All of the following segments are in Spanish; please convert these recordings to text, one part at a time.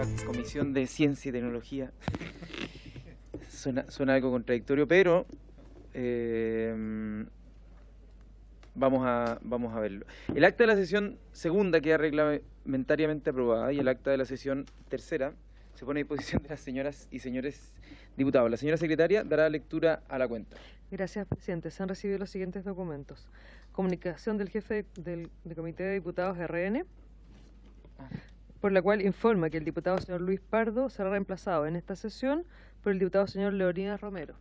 esta Comisión de Ciencia y Tecnología. Suena algo contradictorio, pero vamos a verlo. El acta de la sesión segunda queda reglamentariamente aprobada y el acta de la sesión tercera se pone a disposición de las señoras y señores diputados. La señora secretaria dará lectura a la cuenta. Gracias, presidente. Se han recibido los siguientes documentos. Comunicación del jefe del Comité de Diputados RN, por la cual informa que el diputado señor Luis Pardo será reemplazado en esta sesión por el diputado señor Leonidas Romero.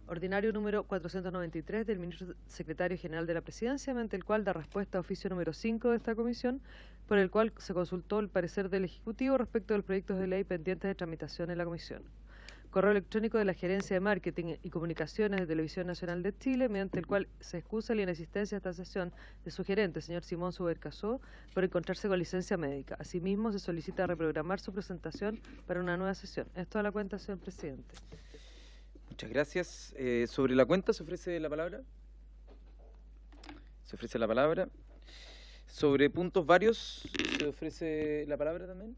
Ordinario número 493 del ministro secretario general de la Presidencia, mediante el cual da respuesta a oficio número 5 de esta comisión, por el cual se consultó el parecer del Ejecutivo respecto de los proyectos de ley pendientes de tramitación en la comisión. Correo electrónico de la Gerencia de Marketing y Comunicaciones de Televisión Nacional de Chile, mediante el cual se excusa la inexistencia de esta sesión de su gerente, señor Simón Subercasó, por encontrarse con licencia médica. Asimismo, se solicita reprogramar su presentación para una nueva sesión. Esto a la cuenta, señor presidente. Muchas gracias. Sobre la cuenta, ¿se ofrece la palabra? Se ofrece la palabra. Sobre puntos varios, ¿se ofrece la palabra también?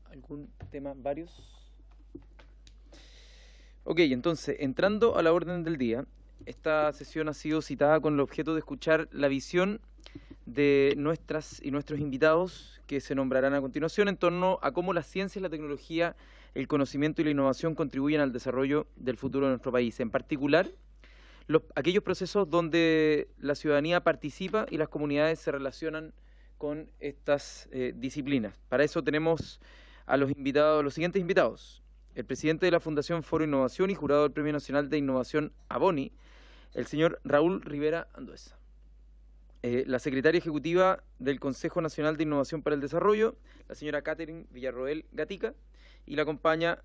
¿Algún tema varios? Ok, entonces, entrando a la orden del día, esta sesión ha sido citada con el objeto de escuchar la visión de nuestras y nuestros invitados que se nombrarán a continuación en torno a cómo la ciencia, la tecnología, el conocimiento y la innovación contribuyen al desarrollo del futuro de nuestro país. En particular, aquellos procesos donde la ciudadanía participa y las comunidades se relacionan con estas disciplinas. Para eso tenemos a los siguientes invitados. El presidente de la Fundación Foro Innovación y jurado del Premio Nacional de Innovación ABONI, el señor Raúl Rivera Anduesa. La secretaria ejecutiva del Consejo Nacional de Innovación para el Desarrollo, la señora Catherine Villarroel Gatica, y la acompaña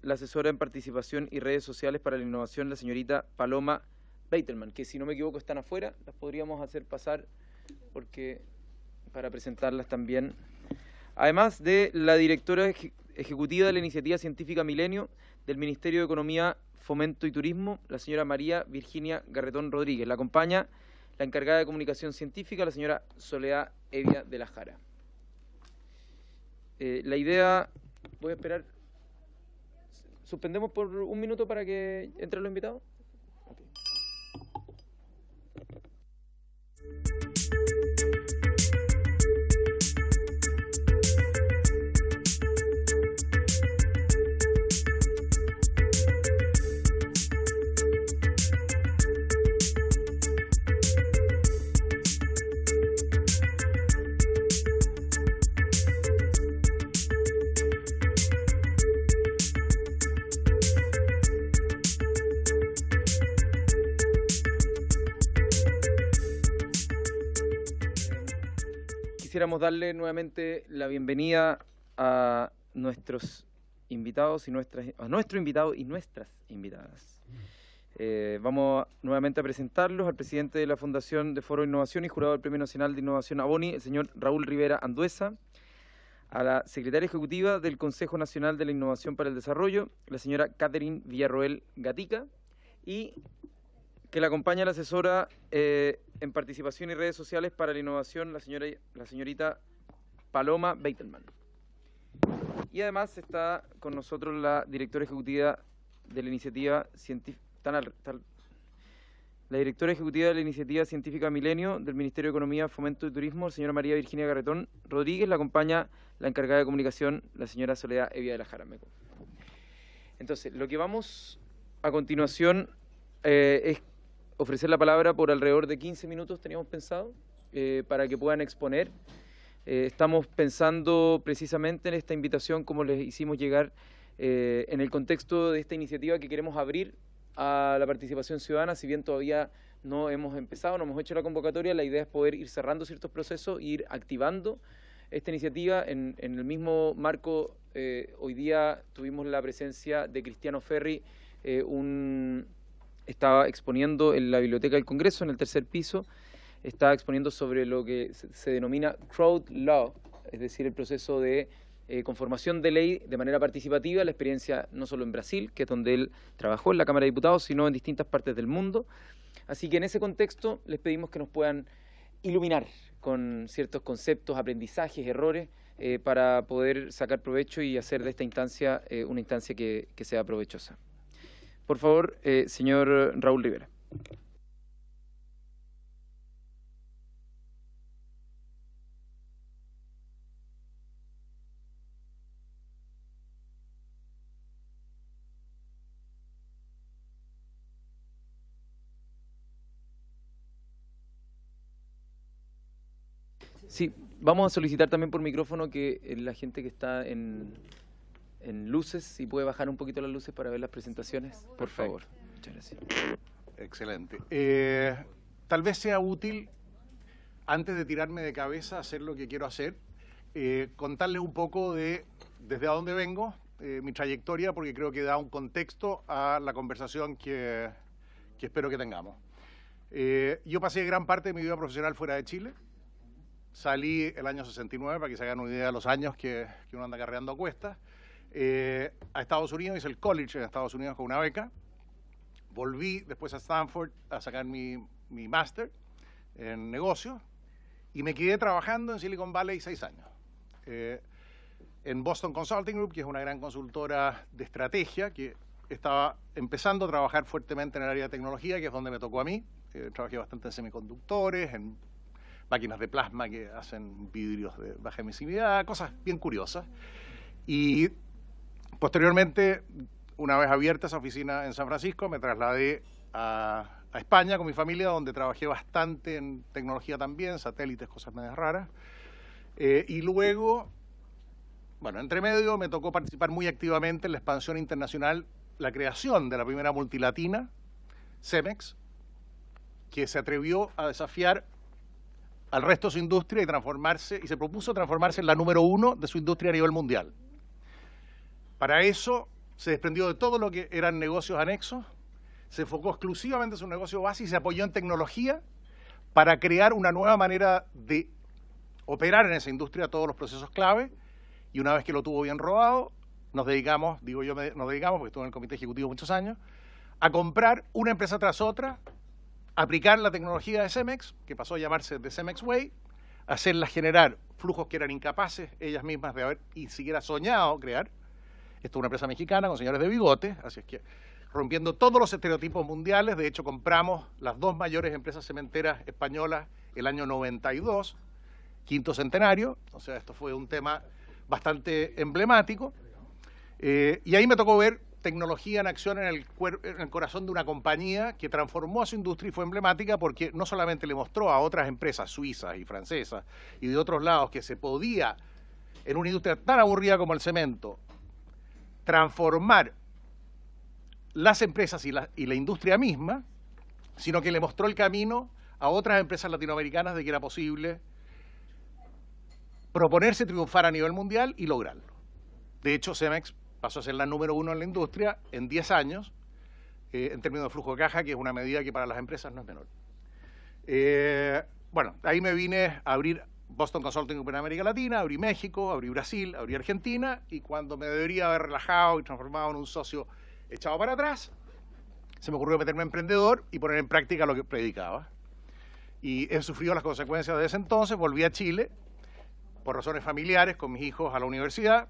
la asesora en participación y redes sociales para la innovación, la señorita Paloma Beitelman, que si no me equivoco están afuera, las podríamos hacer pasar para presentarlas también. Además de la directora ejecutiva de la Iniciativa Científica Milenio del Ministerio de Economía, Fomento y Turismo, la señora María Virginia Garretón Rodríguez. La acompaña la encargada de Comunicación Científica, la señora Soledad Evia de la Jara. La idea, voy a esperar, suspendemos por un minuto para que entren los invitados. Okay. Quisiéramos darle nuevamente la bienvenida a nuestros invitados y a nuestro invitado y nuestras invitadas. Vamos nuevamente a presentarlos al presidente de la Fundación de Foro Innovación y jurado del Premio Nacional de Innovación ABONI, el señor Raúl Rivera Anduesa, a la secretaria ejecutiva del Consejo Nacional de la Innovación para el Desarrollo, la señora Catherine Villarroel Gatica, y que la acompaña la asesora en participación y redes sociales para la innovación, la señorita Paloma Beitelman. Y además está con nosotros la directora ejecutiva de la Iniciativa Científica, Científica Milenio del Ministerio de Economía, Fomento y Turismo, la señora María Virginia Garretón Rodríguez. La acompaña la encargada de Comunicación, la señora Soledad Evia de la Jara. Entonces, lo que vamos a continuación es ofrecer la palabra por alrededor de 15 minutos, teníamos pensado, para que puedan exponer. Estamos pensando precisamente en esta invitación, como les hicimos llegar, en el contexto de esta iniciativa que queremos abrir a la participación ciudadana. Si bien todavía no hemos empezado, no hemos hecho la convocatoria, la idea es poder ir cerrando ciertos procesos e ir activando esta iniciativa. En el mismo marco, hoy día tuvimos la presencia de Cristiano Ferri, estaba exponiendo en la Biblioteca del Congreso, en el tercer piso, estaba exponiendo sobre lo que se denomina crowd law, es decir, el proceso de conformación de ley de manera participativa, la experiencia no solo en Brasil, que es donde él trabajó en la Cámara de Diputados, sino en distintas partes del mundo. Así que en ese contexto les pedimos que nos puedan iluminar con ciertos conceptos, aprendizajes, errores para poder sacar provecho y hacer de esta instancia una instancia que sea provechosa. Por favor, señor Raúl Rivera. Sí, vamos a solicitar también por micrófono que la gente que está en luces, si puede bajar un poquito las luces para ver las presentaciones, por favor. Muchas gracias. Excelente. Tal vez sea útil, antes de tirarme de cabeza a hacer lo que quiero hacer, contarles un poco de desde dónde vengo, mi trayectoria, porque creo que da un contexto a la conversación que espero que tengamos. Yo pasé gran parte de mi vida profesional fuera de Chile. Salí el año 69, para que se hagan una idea de los años que uno anda carreando a cuestas, a Estados Unidos, hice el college en Estados Unidos con una beca. Volví después a Stanford a sacar mi máster en negocios y me quedé trabajando en Silicon Valley 6 años. En Boston Consulting Group, que es una gran consultora de estrategia, que estaba empezando a trabajar fuertemente en el área de tecnología, que es donde me tocó a mí. Trabajé bastante en semiconductores, en máquinas de plasma que hacen vidrios de baja emisividad, cosas bien curiosas. Y posteriormente, una vez abierta esa oficina en San Francisco, me trasladé a España con mi familia, donde trabajé bastante en tecnología también, satélites, cosas medias raras. Y luego, bueno, entre medio me tocó participar muy activamente en la expansión internacional, la creación de la primera multilatina, Cemex, que se atrevió a desafiar al resto de su industria y se propuso transformarse en la número 1 de su industria a nivel mundial. Para eso se desprendió de todo lo que eran negocios anexos, se enfocó exclusivamente en su negocio base y se apoyó en tecnología para crear una nueva manera de operar en esa industria todos los procesos clave, y una vez que lo tuvo bien rodado, nos dedicamos, nos dedicamos, porque estuve en el comité ejecutivo muchos años, a comprar una empresa tras otra, aplicar la tecnología de Cemex, que pasó a llamarse The Cemex Way, hacerlas generar flujos que eran incapaces ellas mismas de haber ni siquiera soñado crear. Esto es una empresa mexicana con señores de bigote, así es que rompiendo todos los estereotipos mundiales. De hecho, compramos las 2 mayores empresas cementeras españolas el año 92, quinto centenario, o sea, esto fue un tema bastante emblemático. Y ahí me tocó ver tecnología en acción en el corazón de una compañía que transformó a su industria y fue emblemática porque no solamente le mostró a otras empresas suizas y francesas y de otros lados que se podía, en una industria tan aburrida como el cemento, transformar las empresas y la industria misma, sino que le mostró el camino a otras empresas latinoamericanas de que era posible proponerse triunfar a nivel mundial y lograrlo. De hecho, Cemex pasó a ser la número 1 en la industria en 10 años, en términos de flujo de caja, que es una medida que para las empresas no es menor. Bueno, ahí me vine a abrir Boston Consulting Group en América Latina, abrí México, abrí Brasil, abrí Argentina, y cuando me debería haber relajado y transformado en un socio echado para atrás, se me ocurrió meterme emprendedor y poner en práctica lo que predicaba. Y he sufrido las consecuencias de ese entonces. Volví a Chile por razones familiares con mis hijos a la universidad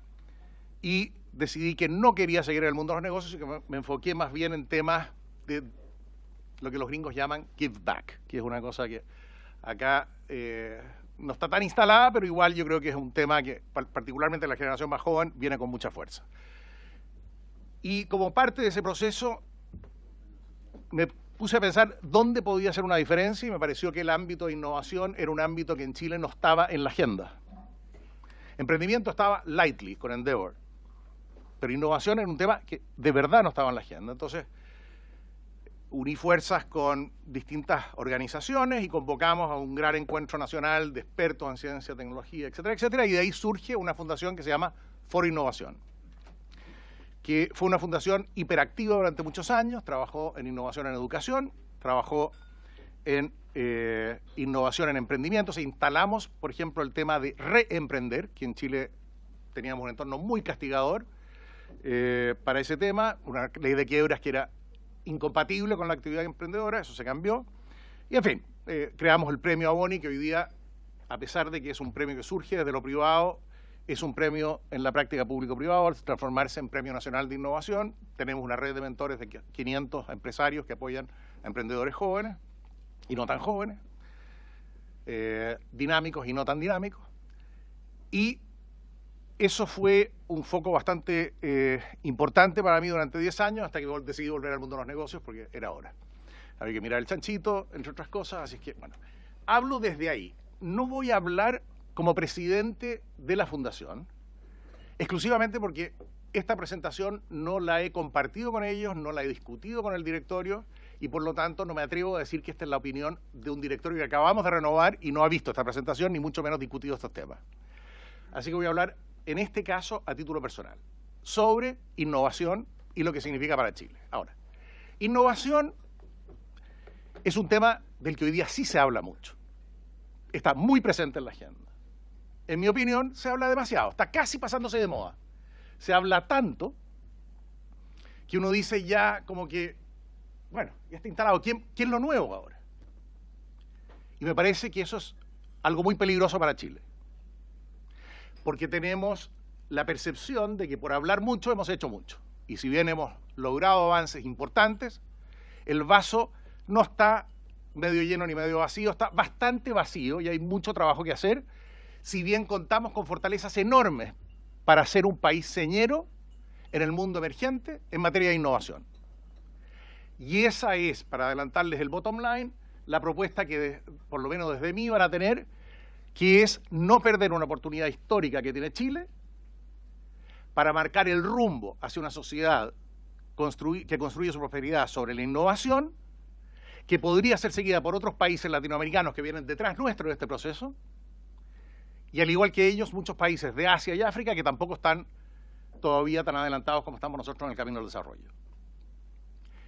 y decidí que no quería seguir en el mundo de los negocios y que me enfoqué más bien en temas de lo que los gringos llaman give back, que es una cosa que acá no está tan instalada, pero igual yo creo que es un tema que particularmente la generación más joven viene con mucha fuerza. Y como parte de ese proceso me puse a pensar dónde podía hacer una diferencia y me pareció que el ámbito de innovación era un ámbito que en Chile no estaba en la agenda. Emprendimiento estaba lightly con Endeavor, pero innovación era un tema que de verdad no estaba en la agenda. Entonces uní fuerzas con distintas organizaciones y convocamos a un gran encuentro nacional de expertos en ciencia, tecnología, etcétera, etcétera, y de ahí surge una fundación que se llama Foro Innovación, que fue una fundación hiperactiva durante muchos años, trabajó en innovación en educación, trabajó en innovación en emprendimientos, e instalamos, por ejemplo, el tema de reemprender, que en Chile teníamos un entorno muy castigador para ese tema, una ley de quiebras que era incompatible con la actividad emprendedora, eso se cambió, y en fin, creamos el premio Aboni, que hoy día, a pesar de que es un premio que surge desde lo privado, es un premio en la práctica público-privada, transformarse en Premio Nacional de Innovación. Tenemos una red de mentores de 500 empresarios que apoyan a emprendedores jóvenes y no tan jóvenes, dinámicos y no tan dinámicos. Y eso fue un foco bastante importante para mí durante 10 años, hasta que decidí volver al mundo de los negocios porque era hora. Había que mirar el chanchito, entre otras cosas, así que, bueno, hablo desde ahí. No voy a hablar como presidente de la fundación, exclusivamente porque esta presentación no la he compartido con ellos, no la he discutido con el directorio y por lo tanto no me atrevo a decir que esta es la opinión de un directorio que acabamos de renovar y no ha visto esta presentación ni mucho menos discutido estos temas. Así que voy a hablar en este caso a título personal sobre innovación y lo que significa para Chile. Ahora, innovación es un tema del que hoy día sí se habla mucho, está muy presente en la agenda. En mi opinión, se habla demasiado, está casi pasándose de moda. Se habla tanto que uno dice ya como que, bueno, ya está instalado, ¿quién es lo nuevo ahora? Y me parece que eso es algo muy peligroso para Chile. Porque tenemos la percepción de que por hablar mucho hemos hecho mucho. Y si bien hemos logrado avances importantes, el vaso no está medio lleno ni medio vacío, está bastante vacío y hay mucho trabajo que hacer. Si bien contamos con fortalezas enormes para ser un país señero en el mundo emergente en materia de innovación. Y esa es, para adelantarles el bottom line, la propuesta que por lo menos desde mí van a tener, que es no perder una oportunidad histórica que tiene Chile para marcar el rumbo hacia una sociedad que construye su prosperidad sobre la innovación, que podría ser seguida por otros países latinoamericanos que vienen detrás nuestro de este proceso, y al igual que ellos, muchos países de Asia y África que tampoco están todavía tan adelantados como estamos nosotros en el camino del desarrollo.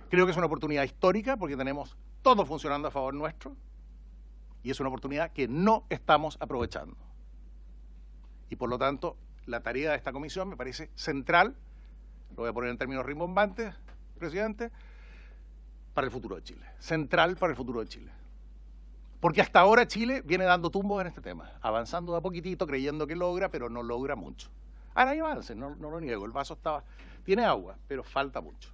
Creo que es una oportunidad histórica porque tenemos todo funcionando a favor nuestro y es una oportunidad que no estamos aprovechando. Y por lo tanto, la tarea de esta comisión me parece central, lo voy a poner en términos rimbombantes, presidente, para el futuro de Chile. Central para el futuro de Chile. Porque hasta ahora Chile viene dando tumbos en este tema, avanzando de a poquitito, creyendo que logra, pero no logra mucho. Ahora hay avances, no lo niego, el vaso tiene agua, pero falta mucho.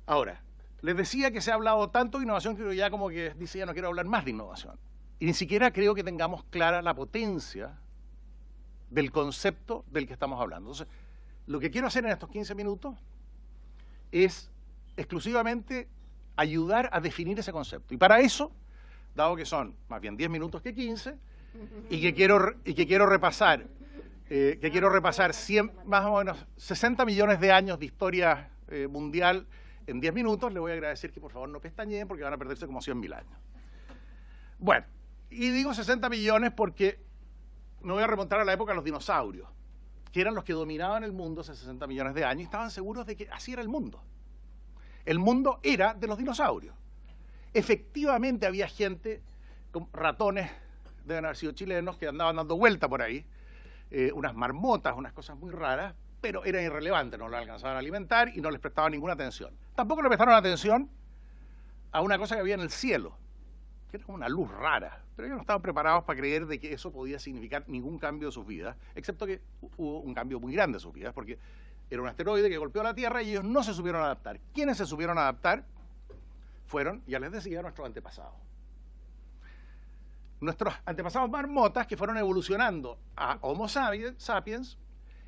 Ahora, les decía que se ha hablado tanto de innovación que ya como que dice ya no quiero hablar más de innovación. Y ni siquiera creo que tengamos clara la potencia del concepto del que estamos hablando. Entonces, lo que quiero hacer en estos 15 minutos es exclusivamente ayudar a definir ese concepto. Y para eso, dado que son más bien 10 minutos que 15, y que quiero repasar 100, más o menos 60 millones de años de historia mundial en 10 minutos, le voy a agradecer que por favor no pestañeen porque van a perderse como 100.000 años. Bueno, y digo 60 millones porque me voy a remontar a la época de los dinosaurios, que eran los que dominaban el mundo hace 60 millones de años y estaban seguros de que así era el mundo. El mundo era de los dinosaurios. Efectivamente había gente, con ratones, deben haber sido chilenos, que andaban dando vuelta por ahí, unas marmotas, unas cosas muy raras, pero era irrelevante, no lo alcanzaban a alimentar y no les prestaban ninguna atención. Tampoco le prestaron atención a una cosa que había en el cielo, que era como una luz rara, pero ellos no estaban preparados para creer de que eso podía significar ningún cambio de sus vidas, excepto que hubo un cambio muy grande de sus vidas, porque era un asteroide que golpeó la Tierra y ellos no se supieron adaptar. ¿Quiénes se supieron adaptar? Fueron, ya les decía, nuestros antepasados. Nuestros antepasados marmotas que fueron evolucionando a Homo sapiens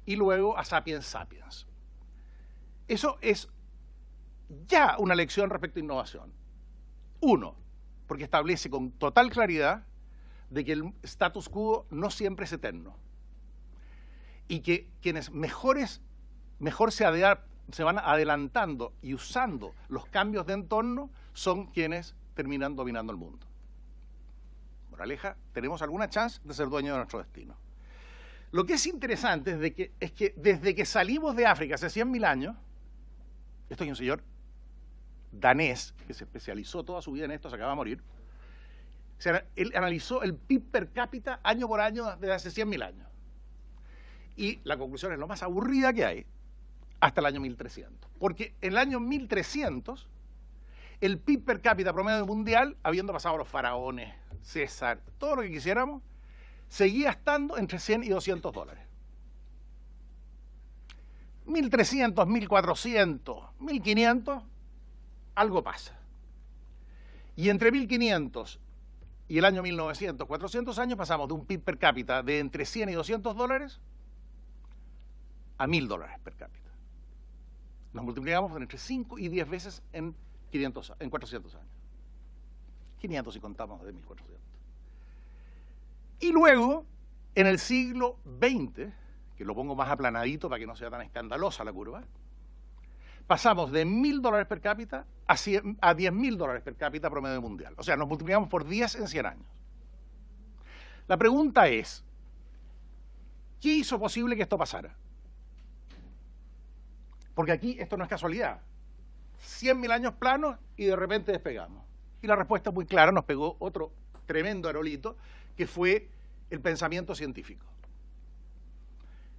y luego a Sapiens sapiens. Eso es ya una lección respecto a innovación. Uno, porque establece con total claridad de que el status quo no siempre es eterno y que quienes mejor se van adelantando y usando los cambios de entorno son quienes terminan dominando el mundo. Moraleja, tenemos alguna chance de ser dueños de nuestro destino. Lo que es interesante es que desde que salimos de África hace 100.000 años, esto es un señor danés que se especializó toda su vida en esto, se acaba de morir, él analizó el PIB per cápita año por año desde hace 100.000 años. Y la conclusión es lo más aburrida que hay, hasta el año 1300. Porque en el año 1300, el PIB per cápita promedio mundial, habiendo pasado los faraones, César, todo lo que quisiéramos, seguía estando entre 100 y 200 dólares. 1300, 1400, 1500, algo pasa. Y entre 1500 y el año 1900, 400 años, pasamos de un PIB per cápita de entre 100 y 200 dólares a 1000 dólares per cápita. Nos multiplicamos por entre 5 y 10 veces en 400 años. 500 si contamos de 1400. Y luego, en el siglo XX, que lo pongo más aplanadito para que no sea tan escandalosa la curva, pasamos de 1000 dólares per cápita a 10.000 dólares per cápita promedio mundial. O sea, nos multiplicamos por 10 en 100 años. La pregunta es, ¿qué hizo posible que esto pasara? Porque aquí esto no es casualidad. 100.000 años planos y de repente despegamos. Y la respuesta es muy clara, nos pegó otro tremendo aerolito, que fue el pensamiento científico,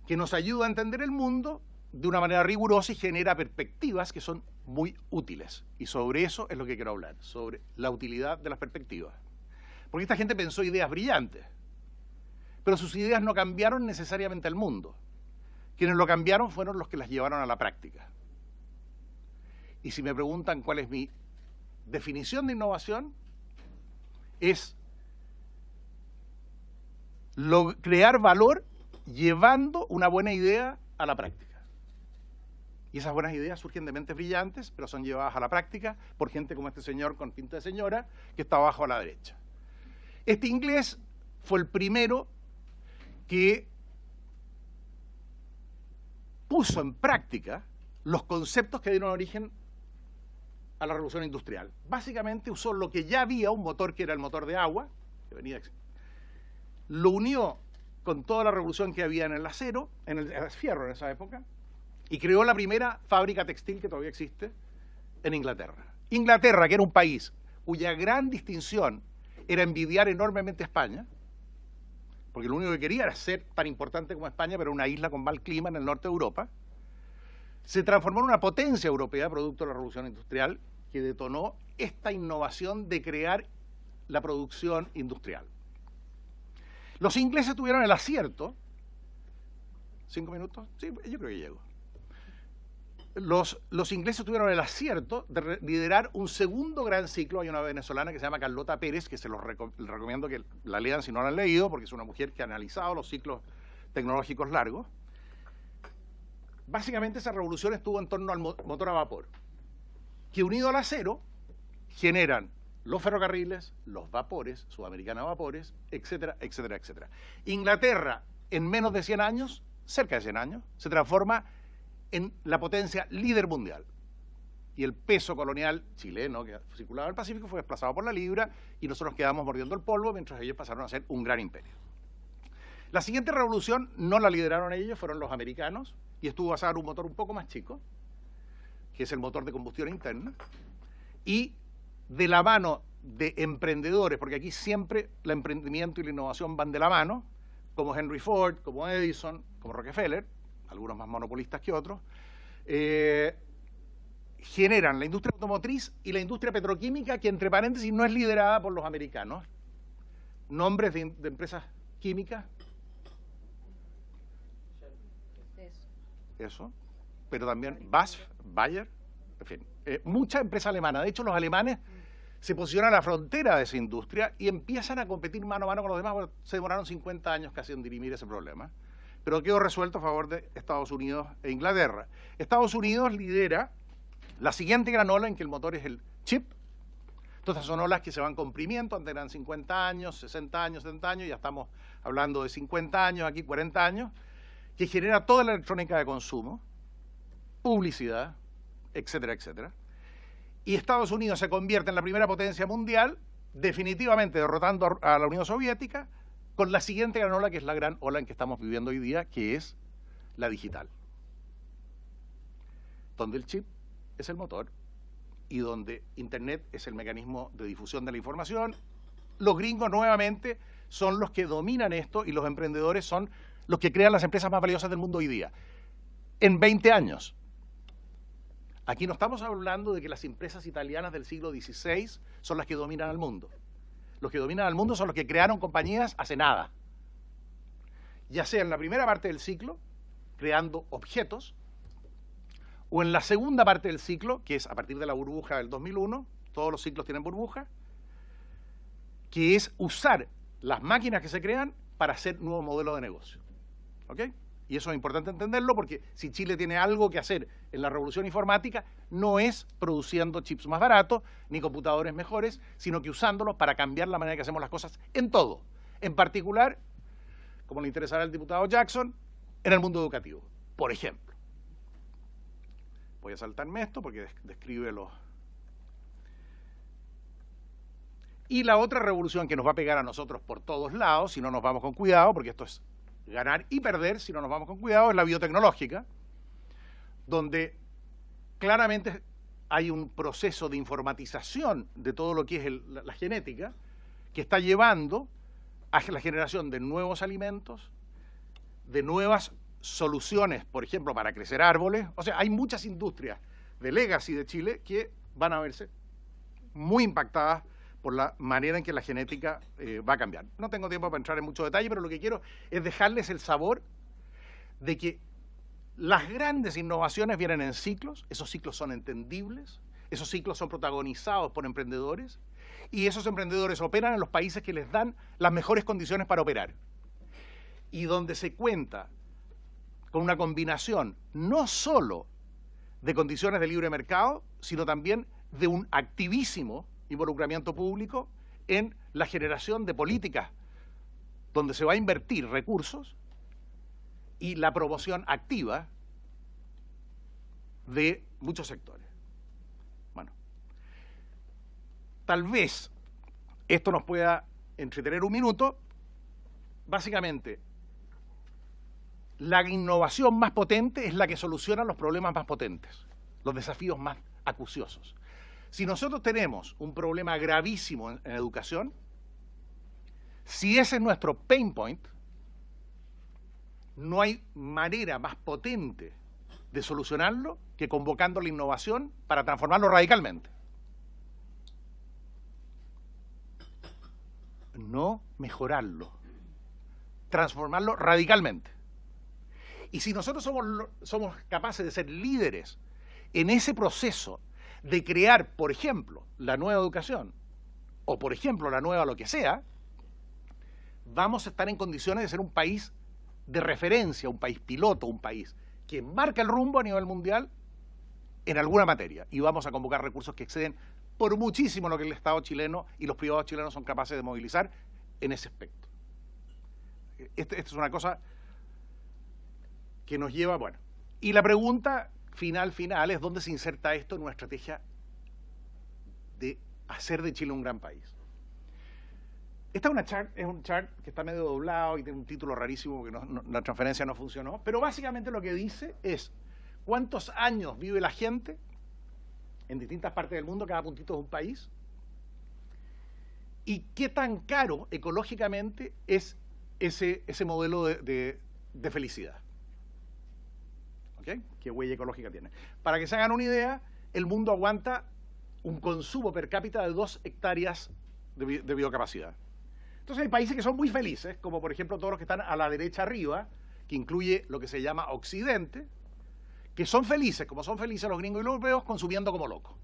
que nos ayuda a entender el mundo de una manera rigurosa y genera perspectivas que son muy útiles. Y sobre eso es lo que quiero hablar, sobre la utilidad de las perspectivas. Porque esta gente pensó ideas brillantes, pero sus ideas no cambiaron necesariamente el mundo. Quienes lo cambiaron fueron los que las llevaron a la práctica. Y si me preguntan cuál es mi definición de innovación, es crear valor llevando una buena idea a la práctica. Y esas buenas ideas surgen de mentes brillantes, pero son llevadas a la práctica por gente como este señor con pinta de señora, que está abajo a la derecha. Este inglés fue el primero que puso en práctica los conceptos que dieron origen a la revolución industrial. Básicamente usó lo que ya había, un motor que era el motor de agua, que venía, lo unió con toda la revolución que había en el acero, en el fierro en esa época, y creó la primera fábrica textil que todavía existe en Inglaterra. Inglaterra, que era un país cuya gran distinción era envidiar enormemente a España, porque lo único que quería era ser tan importante como España, pero una isla con mal clima en el norte de Europa, se transformó en una potencia europea producto de la revolución industrial que detonó esta innovación de crear la producción industrial. Los ingleses tuvieron el acierto, 5 minutos, sí, yo creo que llego. Los ingleses tuvieron el acierto de liderar un segundo gran ciclo. Hay una venezolana que se llama Carlota Pérez, que se los recomiendo que la lean si no la han leído, porque es una mujer que ha analizado los ciclos tecnológicos largos. Básicamente esa revolución estuvo en torno al motor a vapor, que unido al acero generan los ferrocarriles, los vapores, Sudamericana Vapores, etcétera, etcétera, etcétera. Inglaterra, en menos de 100 años, cerca de 100 años, se transforma en la potencia líder mundial. Y el peso colonial chileno que circulaba en el Pacífico fue desplazado por la libra y nosotros quedamos mordiendo el polvo mientras ellos pasaron a ser un gran imperio. La siguiente revolución no la lideraron ellos, fueron los americanos, y estuvo basada en un motor un poco más chico, que es el motor de combustión interna, y de la mano de emprendedores, porque aquí siempre el emprendimiento y la innovación van de la mano, como Henry Ford, como Edison, como Rockefeller, algunos más monopolistas que otros, generan la industria automotriz y la industria petroquímica, que entre paréntesis no es liderada por los americanos. Nombres de empresas químicas. Eso. Pero también BASF, Bayer, en fin, mucha empresa alemana. De hecho, los alemanes se posicionan a la frontera de esa industria y empiezan a competir mano a mano con los demás, porque se demoraron 50 años casi en dirimir ese problema. Pero quedó resuelto a favor de Estados Unidos e Inglaterra. Estados Unidos lidera la siguiente gran ola en que el motor es el chip. Entonces son olas que se van comprimiendo, antes eran 50 años, 60 años, 70 años, ya estamos hablando de 50 años, aquí 40 años, que genera toda la electrónica de consumo, publicidad, etcétera, etcétera. Y Estados Unidos se convierte en la primera potencia mundial, definitivamente derrotando a la Unión Soviética, con la siguiente gran ola, que es la gran ola en que estamos viviendo hoy día, que es la digital. Donde el chip es el motor y donde Internet es el mecanismo de difusión de la información. Los gringos nuevamente son los que dominan esto y los emprendedores son los que crean las empresas más valiosas del mundo hoy día. En 20 años. Aquí no estamos hablando de que las empresas italianas del siglo XVI son las que dominan al mundo. Los que dominan al mundo son los que crearon compañías hace nada. Ya sea en la primera parte del ciclo, creando objetos, o en la segunda parte del ciclo, que es a partir de la burbuja del 2001, todos los ciclos tienen burbuja, que es usar las máquinas que se crean para hacer nuevos modelos de negocio. ¿Ok? Y eso es importante entenderlo porque si Chile tiene algo que hacer en la revolución informática, no es produciendo chips más baratos ni computadores mejores, sino que usándolos para cambiar la manera que hacemos las cosas en todo. En particular, como le interesará al diputado Jackson, en el mundo educativo, por ejemplo. Voy a saltarme esto porque describe los... Y la otra revolución que nos va a pegar a nosotros por todos lados, si no nos vamos con cuidado, porque esto es ganar y perder, si no nos vamos con cuidado, es la biotecnológica, donde claramente hay un proceso de informatización de todo lo que es la genética, que está llevando a la generación de nuevos alimentos, de nuevas soluciones, por ejemplo, para crecer árboles. O sea, hay muchas industrias de legacy de Chile que van a verse muy impactadas por la manera en que la genética va a cambiar. No tengo tiempo para entrar en mucho detalle, pero lo que quiero es dejarles el sabor de que las grandes innovaciones vienen en ciclos, esos ciclos son entendibles, esos ciclos son protagonizados por emprendedores, y esos emprendedores operan en los países que les dan las mejores condiciones para operar. Y donde se cuenta con una combinación no solo de condiciones de libre mercado, sino también de un activísimo involucramiento público en la generación de políticas donde se va a invertir recursos y la promoción activa de muchos sectores. Bueno, tal vez esto nos pueda entretener un minuto. Básicamente, la innovación más potente es la que soluciona los problemas más potentes, los desafíos más acuciosos. Si nosotros tenemos un problema gravísimo en educación, si ese es nuestro pain point, no hay manera más potente de solucionarlo que convocando la innovación para transformarlo radicalmente. No mejorarlo, transformarlo radicalmente. Y si nosotros somos capaces de ser líderes en ese proceso de crear, por ejemplo, la nueva educación, o por ejemplo, la nueva lo que sea, vamos a estar en condiciones de ser un país de referencia, un país piloto, un país que marca el rumbo a nivel mundial en alguna materia. Y vamos a convocar recursos que exceden por muchísimo lo que el Estado chileno y los privados chilenos son capaces de movilizar en ese aspecto. Esta es una cosa que nos lleva, bueno. Y la pregunta final es dónde se inserta esto en una estrategia de hacer de Chile un gran país. Esta es un chart que está medio doblado y tiene un título rarísimo porque la transferencia no funcionó, pero básicamente lo que dice es cuántos años vive la gente en distintas partes del mundo, cada puntito es un país, y qué tan caro ecológicamente es ese modelo de felicidad. ¿Okay? ¿Qué huella ecológica tiene? Para que se hagan una idea, el mundo aguanta un consumo per cápita de 2 hectáreas de biocapacidad. Entonces hay países que son muy felices, como por ejemplo todos los que están a la derecha arriba, que incluye lo que se llama Occidente, que son felices, como son felices los gringos y los europeos, consumiendo como locos.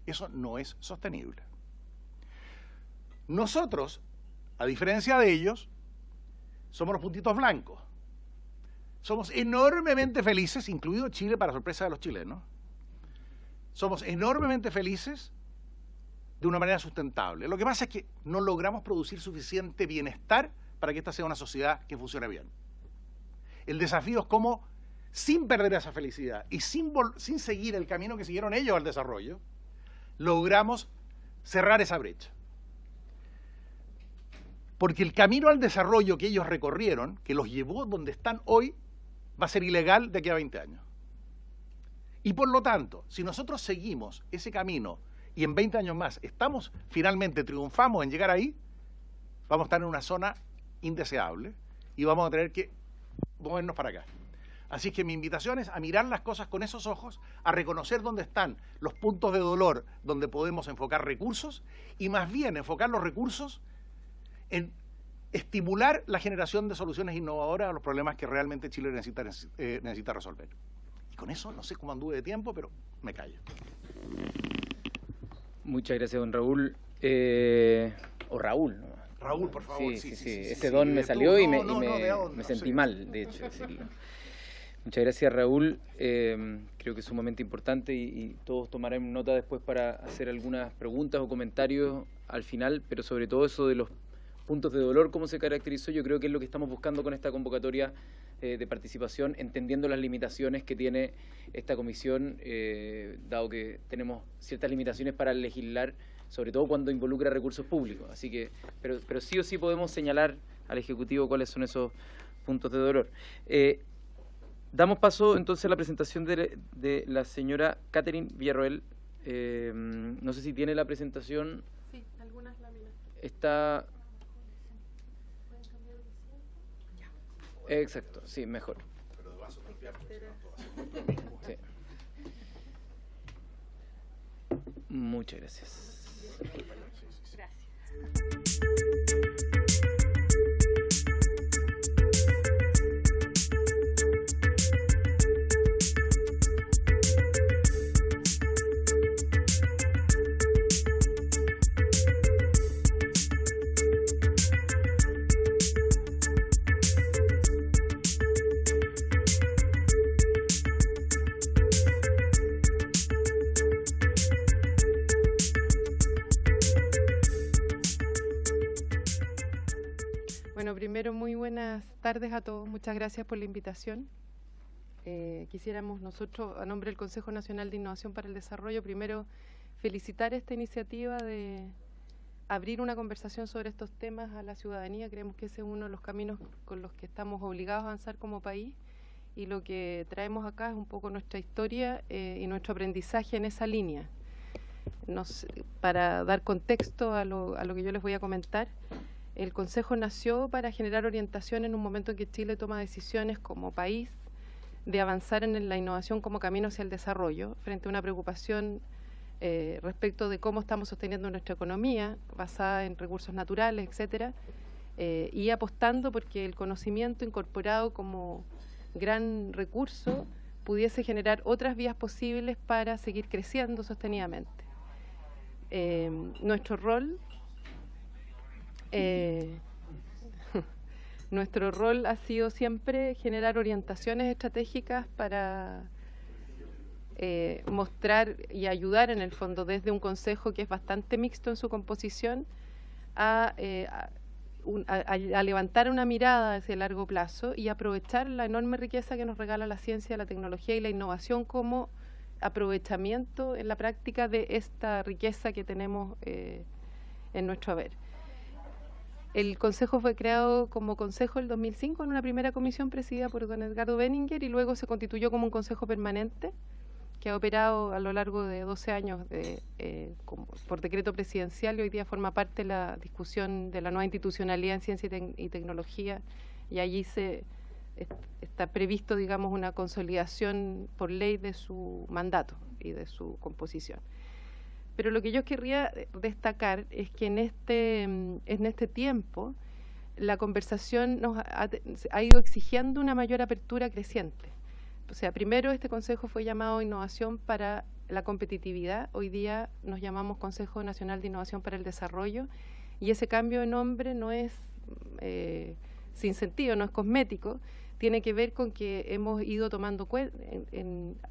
Eso no es sostenible. Nosotros, a diferencia de ellos, somos los puntitos blancos. Somos enormemente felices, incluido Chile, para sorpresa de los chilenos. Somos enormemente felices de una manera sustentable. Lo que pasa es que no logramos producir suficiente bienestar para que esta sea una sociedad que funcione bien. El desafío es cómo, sin perder esa felicidad y sin seguir el camino que siguieron ellos al desarrollo, logramos cerrar esa brecha. Porque el camino al desarrollo que ellos recorrieron, que los llevó donde están hoy, va a ser ilegal de aquí a 20 años. Y por lo tanto, si nosotros seguimos ese camino y en 20 años más finalmente triunfamos en llegar ahí, vamos a estar en una zona indeseable y vamos a tener que movernos para acá. Así que mi invitación es a mirar las cosas con esos ojos, a reconocer dónde están los puntos de dolor donde podemos enfocar recursos y más bien enfocar los recursos en estimular la generación de soluciones innovadoras a los problemas que realmente Chile necesita resolver. Y con eso, no sé cómo anduve de tiempo, pero me callo. Muchas gracias, don Raúl. O Raúl, ¿no? Raúl, por favor. Sí. Ese don me salió y me sentí sí. mal, de hecho, decirlo. Muchas gracias, Raúl. Creo que es sumamente importante y todos tomarán nota después para hacer algunas preguntas o comentarios al final, pero sobre todo eso de los puntos de dolor, cómo se caracterizó, yo creo que es lo que estamos buscando con esta convocatoria de participación, entendiendo las limitaciones que tiene esta comisión, dado que tenemos ciertas limitaciones para legislar, sobre todo cuando involucra recursos públicos. Así que, pero sí o sí podemos señalar al Ejecutivo cuáles son esos puntos de dolor. Damos paso entonces a la presentación de la señora Catherine Villarroel. No sé si tiene la presentación. Sí, algunas láminas. Está... Exacto, sí, mejor. Sí. Muchas gracias. Bueno, primero, muy buenas tardes a todos. Muchas gracias por la invitación. Quisiéramos nosotros, a nombre del Consejo Nacional de Innovación para el Desarrollo, primero felicitar esta iniciativa de abrir una conversación sobre estos temas a la ciudadanía. Creemos que ese es uno de los caminos con los que estamos obligados a avanzar como país, y lo que traemos acá es un poco nuestra historia y nuestro aprendizaje en esa línea. Para dar contexto a lo que yo les voy a comentar, el Consejo nació para generar orientación en un momento en que Chile toma decisiones como país de avanzar en la innovación como camino hacia el desarrollo, frente a una preocupación respecto de cómo estamos sosteniendo nuestra economía, basada en recursos naturales, etcétera, y apostando porque el conocimiento incorporado como gran recurso pudiese generar otras vías posibles para seguir creciendo sostenidamente. Nuestro rol ha sido siempre generar orientaciones estratégicas para mostrar y ayudar, en el fondo, desde un consejo que es bastante mixto en su composición, a levantar una mirada hacia el largo plazo y aprovechar la enorme riqueza que nos regala la ciencia, la tecnología y la innovación como aprovechamiento en la práctica de esta riqueza que tenemos en nuestro haber. El Consejo fue creado como Consejo en el 2005 en una primera comisión presidida por don Edgardo Benninger, y luego se constituyó como un Consejo permanente que ha operado a lo largo de 12 años por decreto presidencial, y hoy día forma parte de la discusión de la nueva institucionalidad en ciencia y tecnología, y allí está previsto, digamos, una consolidación por ley de su mandato y de su composición. Pero lo que yo querría destacar es que en este tiempo la conversación nos ha ido exigiendo una mayor apertura creciente. O sea, primero este Consejo fue llamado Innovación para la Competitividad, hoy día nos llamamos Consejo Nacional de Innovación para el Desarrollo, y ese cambio de nombre no es sin sentido, no es cosmético, tiene que ver con que hemos ido tomando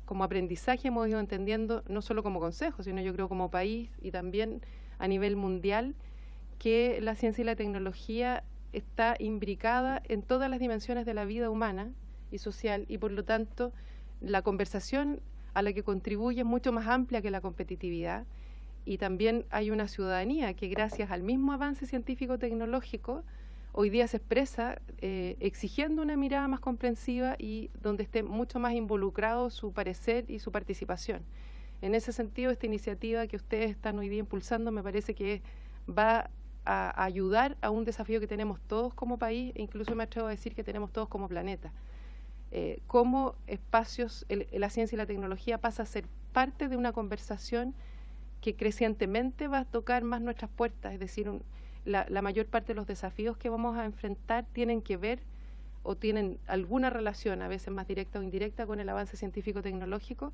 como aprendizaje, hemos ido entendiendo, no solo como consejo, sino yo creo como país y también a nivel mundial, que la ciencia y la tecnología está imbricada en todas las dimensiones de la vida humana y social, y por lo tanto la conversación a la que contribuye es mucho más amplia que la competitividad, y también hay una ciudadanía que, gracias al mismo avance científico-tecnológico, hoy día se expresa exigiendo una mirada más comprensiva y donde esté mucho más involucrado su parecer y su participación. En ese sentido, esta iniciativa que ustedes están hoy día impulsando me parece que va a ayudar a un desafío que tenemos todos como país, e incluso me atrevo a decir que tenemos todos como planeta. Cómo espacios, la ciencia y la tecnología pasa a ser parte de una conversación que crecientemente va a tocar más nuestras puertas, es decir, la mayor parte de los desafíos que vamos a enfrentar tienen que ver o tienen alguna relación, a veces más directa o indirecta, con el avance científico-tecnológico,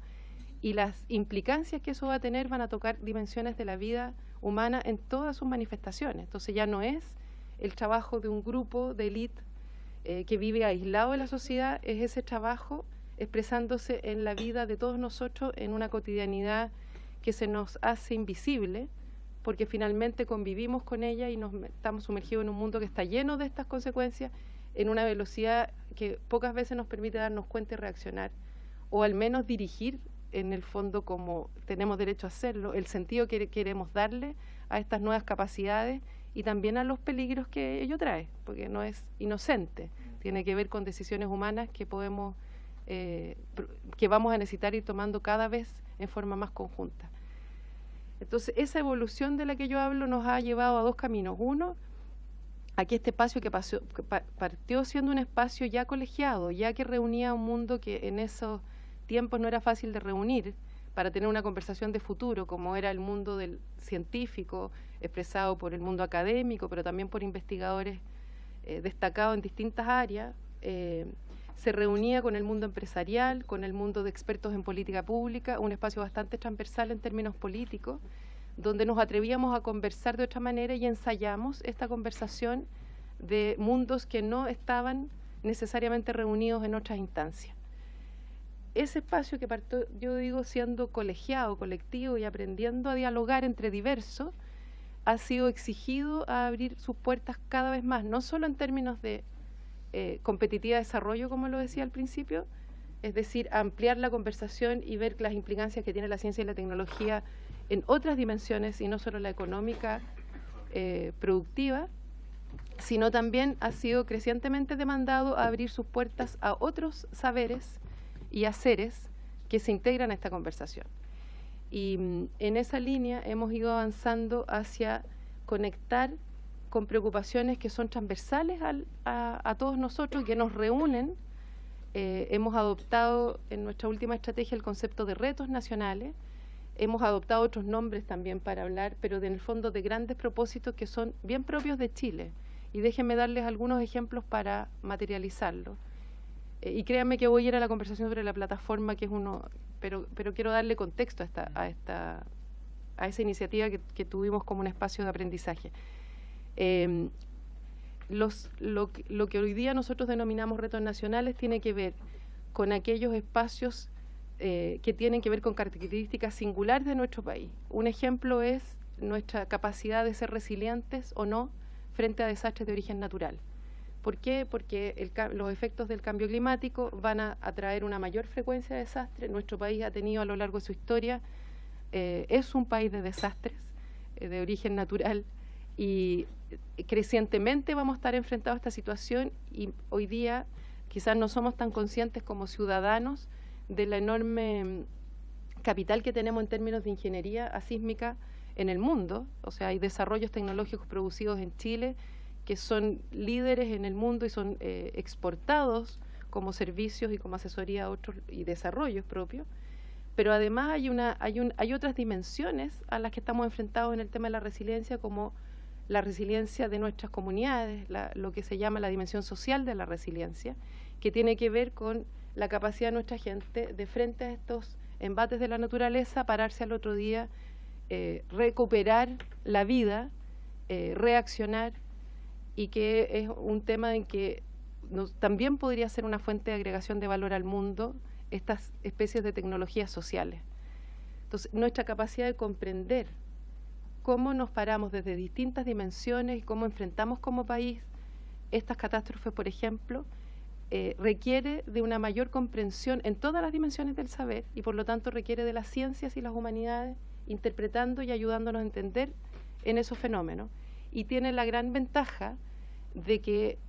y las implicancias que eso va a tener van a tocar dimensiones de la vida humana en todas sus manifestaciones. Entonces ya no es el trabajo de un grupo de élite que vive aislado de la sociedad, es ese trabajo expresándose en la vida de todos nosotros en una cotidianidad que se nos hace invisible, porque finalmente convivimos con ella y estamos sumergidos en un mundo que está lleno de estas consecuencias en una velocidad que pocas veces nos permite darnos cuenta y reaccionar, o al menos dirigir, en el fondo, como tenemos derecho a hacerlo, el sentido que queremos darle a estas nuevas capacidades y también a los peligros que ello trae, porque no es inocente, tiene que ver con decisiones humanas que podemos, que vamos a necesitar ir tomando cada vez en forma más conjunta. Entonces, esa evolución de la que yo hablo nos ha llevado a dos caminos. Uno, aquí este espacio que partió siendo un espacio ya colegiado, ya que reunía un mundo que en esos tiempos no era fácil de reunir para tener una conversación de futuro, como era el mundo del científico, expresado por el mundo académico, pero también por investigadores destacados en distintas áreas. Se reunía con el mundo empresarial, con el mundo de expertos en política pública, un espacio bastante transversal en términos políticos, donde nos atrevíamos a conversar de otra manera y ensayamos esta conversación de mundos que no estaban necesariamente reunidos en otras instancias. Ese espacio que partió, yo digo, siendo colegiado, colectivo y aprendiendo a dialogar entre diversos, ha sido exigido a abrir sus puertas cada vez más, no solo en términos de competitividad de desarrollo, como lo decía al principio, es decir, ampliar la conversación y ver las implicancias que tiene la ciencia y la tecnología en otras dimensiones y no solo la económica productiva, sino también ha sido crecientemente demandado a abrir sus puertas a otros saberes y haceres que se integran a esta conversación. Y en esa línea hemos ido avanzando hacia conectar con preocupaciones que son transversales a todos nosotros, que nos reúnen. Hemos adoptado en nuestra última estrategia el concepto de retos nacionales, hemos adoptado otros nombres también para hablar, pero en el fondo de grandes propósitos que son bien propios de Chile. Y déjenme darles algunos ejemplos para materializarlo. Y créanme que voy a ir a la conversación sobre la plataforma, que es uno, pero quiero darle contexto a esa iniciativa que tuvimos como un espacio de aprendizaje. Lo que hoy día nosotros denominamos retos nacionales tiene que ver con aquellos espacios que tienen que ver con características singulares de nuestro país. Un ejemplo es nuestra capacidad de ser resilientes o no frente a desastres de origen natural. ¿Por qué? Porque los efectos del cambio climático van a traer una mayor frecuencia de desastres. Nuestro país ha tenido a lo largo de su historia, es un país de desastres de origen natural, y crecientemente vamos a estar enfrentados a esta situación, y hoy día quizás no somos tan conscientes como ciudadanos de la enorme capital que tenemos en términos de ingeniería asísmica en el mundo. O sea, hay desarrollos tecnológicos producidos en Chile que son líderes en el mundo y son exportados como servicios y como asesoría a otros y desarrollos propios. Pero además hay otras dimensiones a las que estamos enfrentados en el tema de la resiliencia, como la resiliencia de nuestras comunidades, lo que se llama la dimensión social de la resiliencia, que tiene que ver con la capacidad de nuestra gente de, frente a estos embates de la naturaleza, pararse al otro día, recuperar la vida, reaccionar, y que es un tema en que también podría ser una fuente de agregación de valor al mundo, estas especies de tecnologías sociales. Entonces, nuestra capacidad de comprender cómo nos paramos desde distintas dimensiones y cómo enfrentamos como país estas catástrofes, por ejemplo, requiere de una mayor comprensión en todas las dimensiones del saber, y por lo tanto requiere de las ciencias y las humanidades interpretando y ayudándonos a entender en esos fenómenos. Y tiene la gran ventaja de que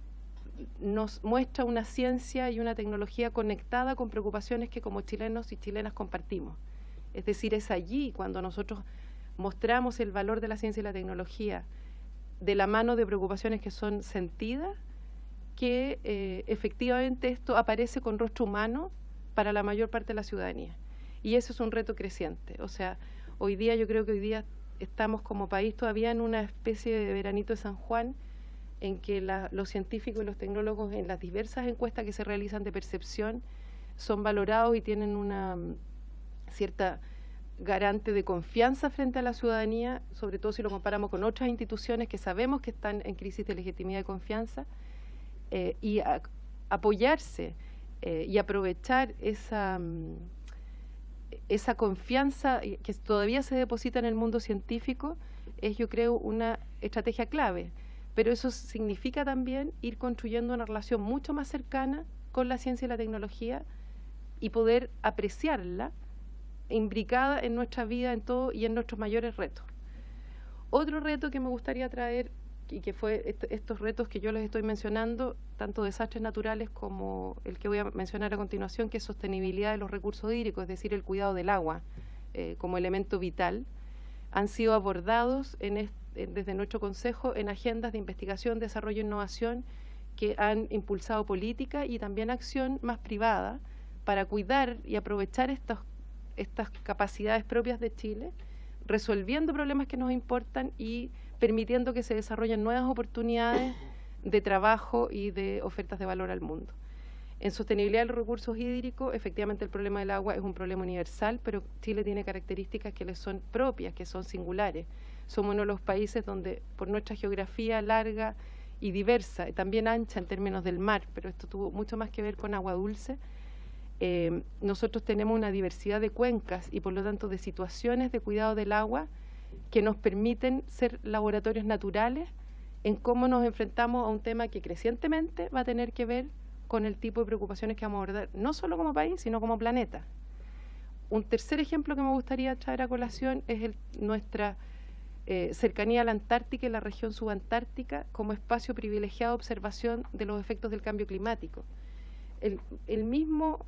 nos muestra una ciencia y una tecnología conectada con preocupaciones que como chilenos y chilenas compartimos. Es decir, es allí cuando nosotros mostramos el valor de la ciencia y la tecnología de la mano de preocupaciones que son sentidas, que efectivamente esto aparece con rostro humano para la mayor parte de la ciudadanía. Y eso es un reto creciente. O sea, hoy día, yo creo que hoy día estamos como país todavía en una especie de veranito de San Juan, en que los científicos y los tecnólogos en las diversas encuestas que se realizan de percepción son valorados y tienen una cierta garante de confianza frente a la ciudadanía, sobre todo si lo comparamos con otras instituciones que sabemos que están en crisis de legitimidad y confianza, y apoyarse y aprovechar esa confianza que todavía se deposita en el mundo científico es, yo creo, una estrategia clave. Pero eso significa también ir construyendo una relación mucho más cercana con la ciencia y la tecnología y poder apreciarla imbricada en nuestra vida, en todo y en nuestros mayores retos. Otro reto que me gustaría traer, y que fue estos retos que yo les estoy mencionando, tanto desastres naturales como el que voy a mencionar a continuación, que es sostenibilidad de los recursos hídricos, es decir, el cuidado del agua como elemento vital, han sido abordados desde nuestro Consejo en agendas de investigación, desarrollo e innovación que han impulsado política y también acción más privada para cuidar y aprovechar estas capacidades propias de Chile, resolviendo problemas que nos importan y permitiendo que se desarrollen nuevas oportunidades de trabajo y de ofertas de valor al mundo. En sostenibilidad de los recursos hídricos, efectivamente el problema del agua es un problema universal, pero Chile tiene características que le son propias, que son singulares. Somos uno de los países donde, por nuestra geografía larga y diversa, también ancha en términos del mar, pero esto tuvo mucho más que ver con agua dulce, nosotros tenemos una diversidad de cuencas y por lo tanto de situaciones de cuidado del agua que nos permiten ser laboratorios naturales en cómo nos enfrentamos a un tema que crecientemente va a tener que ver con el tipo de preocupaciones que vamos a abordar, no solo como país, sino como planeta. Un tercer ejemplo que me gustaría traer a colación es nuestra cercanía a la Antártica y la región subantártica como espacio privilegiado de observación de los efectos del cambio climático. El mismo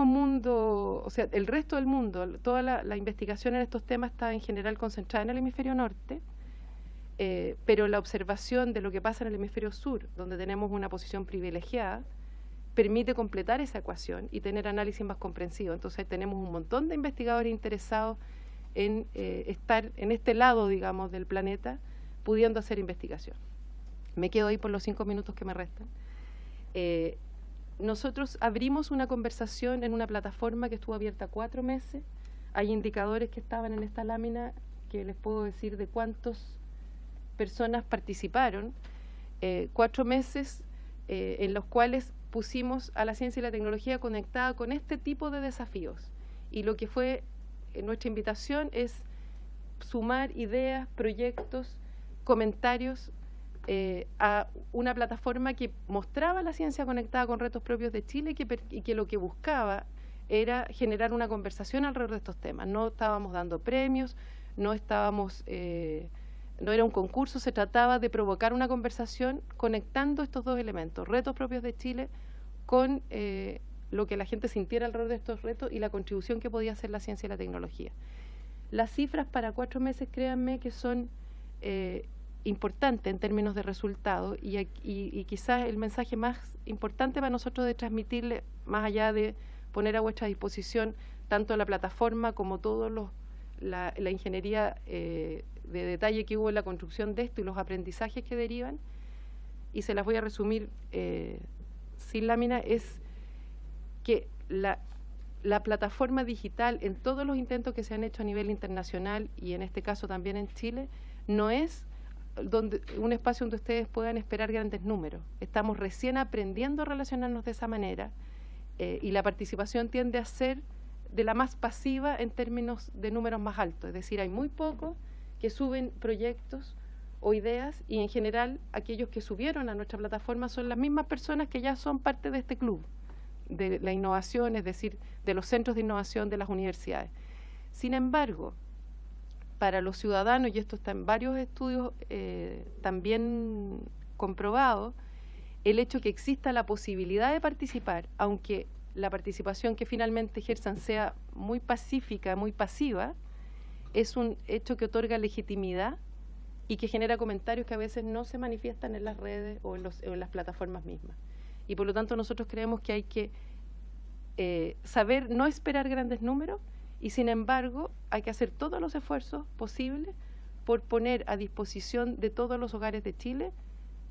mundo, o sea, el resto del mundo, toda la investigación en estos temas está en general concentrada en el hemisferio norte, pero la observación de lo que pasa en el hemisferio sur, donde tenemos una posición privilegiada, permite completar esa ecuación y tener análisis más comprensivos. Entonces tenemos un montón de investigadores interesados en estar en este lado, digamos, del planeta, pudiendo hacer investigación. Me quedo ahí por los 5 minutos que me restan. Nosotros abrimos una conversación en una plataforma que estuvo abierta 4 meses. Hay indicadores que estaban en esta lámina que les puedo decir de cuántas personas participaron. 4 meses en los cuales pusimos a la ciencia y la tecnología conectada con este tipo de desafíos. Y lo que fue nuestra invitación es sumar ideas, proyectos, comentarios a una plataforma que mostraba la ciencia conectada con retos propios de Chile y que lo que buscaba era generar una conversación alrededor de estos temas. No estábamos dando premios, no era un concurso, se trataba de provocar una conversación conectando estos dos elementos, retos propios de Chile con lo que la gente sintiera alrededor de estos retos y la contribución que podía hacer la ciencia y la tecnología. Las cifras para 4 meses, créanme que son importante en términos de resultados y quizás el mensaje más importante para nosotros de transmitirle, más allá de poner a vuestra disposición tanto la plataforma como todo la ingeniería de detalle que hubo en la construcción de esto y los aprendizajes que derivan, y se las voy a resumir sin lámina, es que la plataforma digital en todos los intentos que se han hecho a nivel internacional y en este caso también en Chile, no es un espacio donde ustedes puedan esperar grandes números. Estamos recién aprendiendo a relacionarnos de esa manera y la participación tiende a ser de la más pasiva en términos de números más altos. Es decir, hay muy pocos que suben proyectos o ideas y en general aquellos que subieron a nuestra plataforma son las mismas personas que ya son parte de este club de la innovación, es decir, de los centros de innovación de las universidades. Sin embargo, para los ciudadanos, y esto está en varios estudios también comprobados, el hecho que exista la posibilidad de participar, aunque la participación que finalmente ejerzan sea muy pacífica, muy pasiva, es un hecho que otorga legitimidad y que genera comentarios que a veces no se manifiestan en las redes o en las plataformas mismas. Y por lo tanto nosotros creemos que hay que saber no esperar grandes números y sin embargo hay que hacer todos los esfuerzos posibles por poner a disposición de todos los hogares de Chile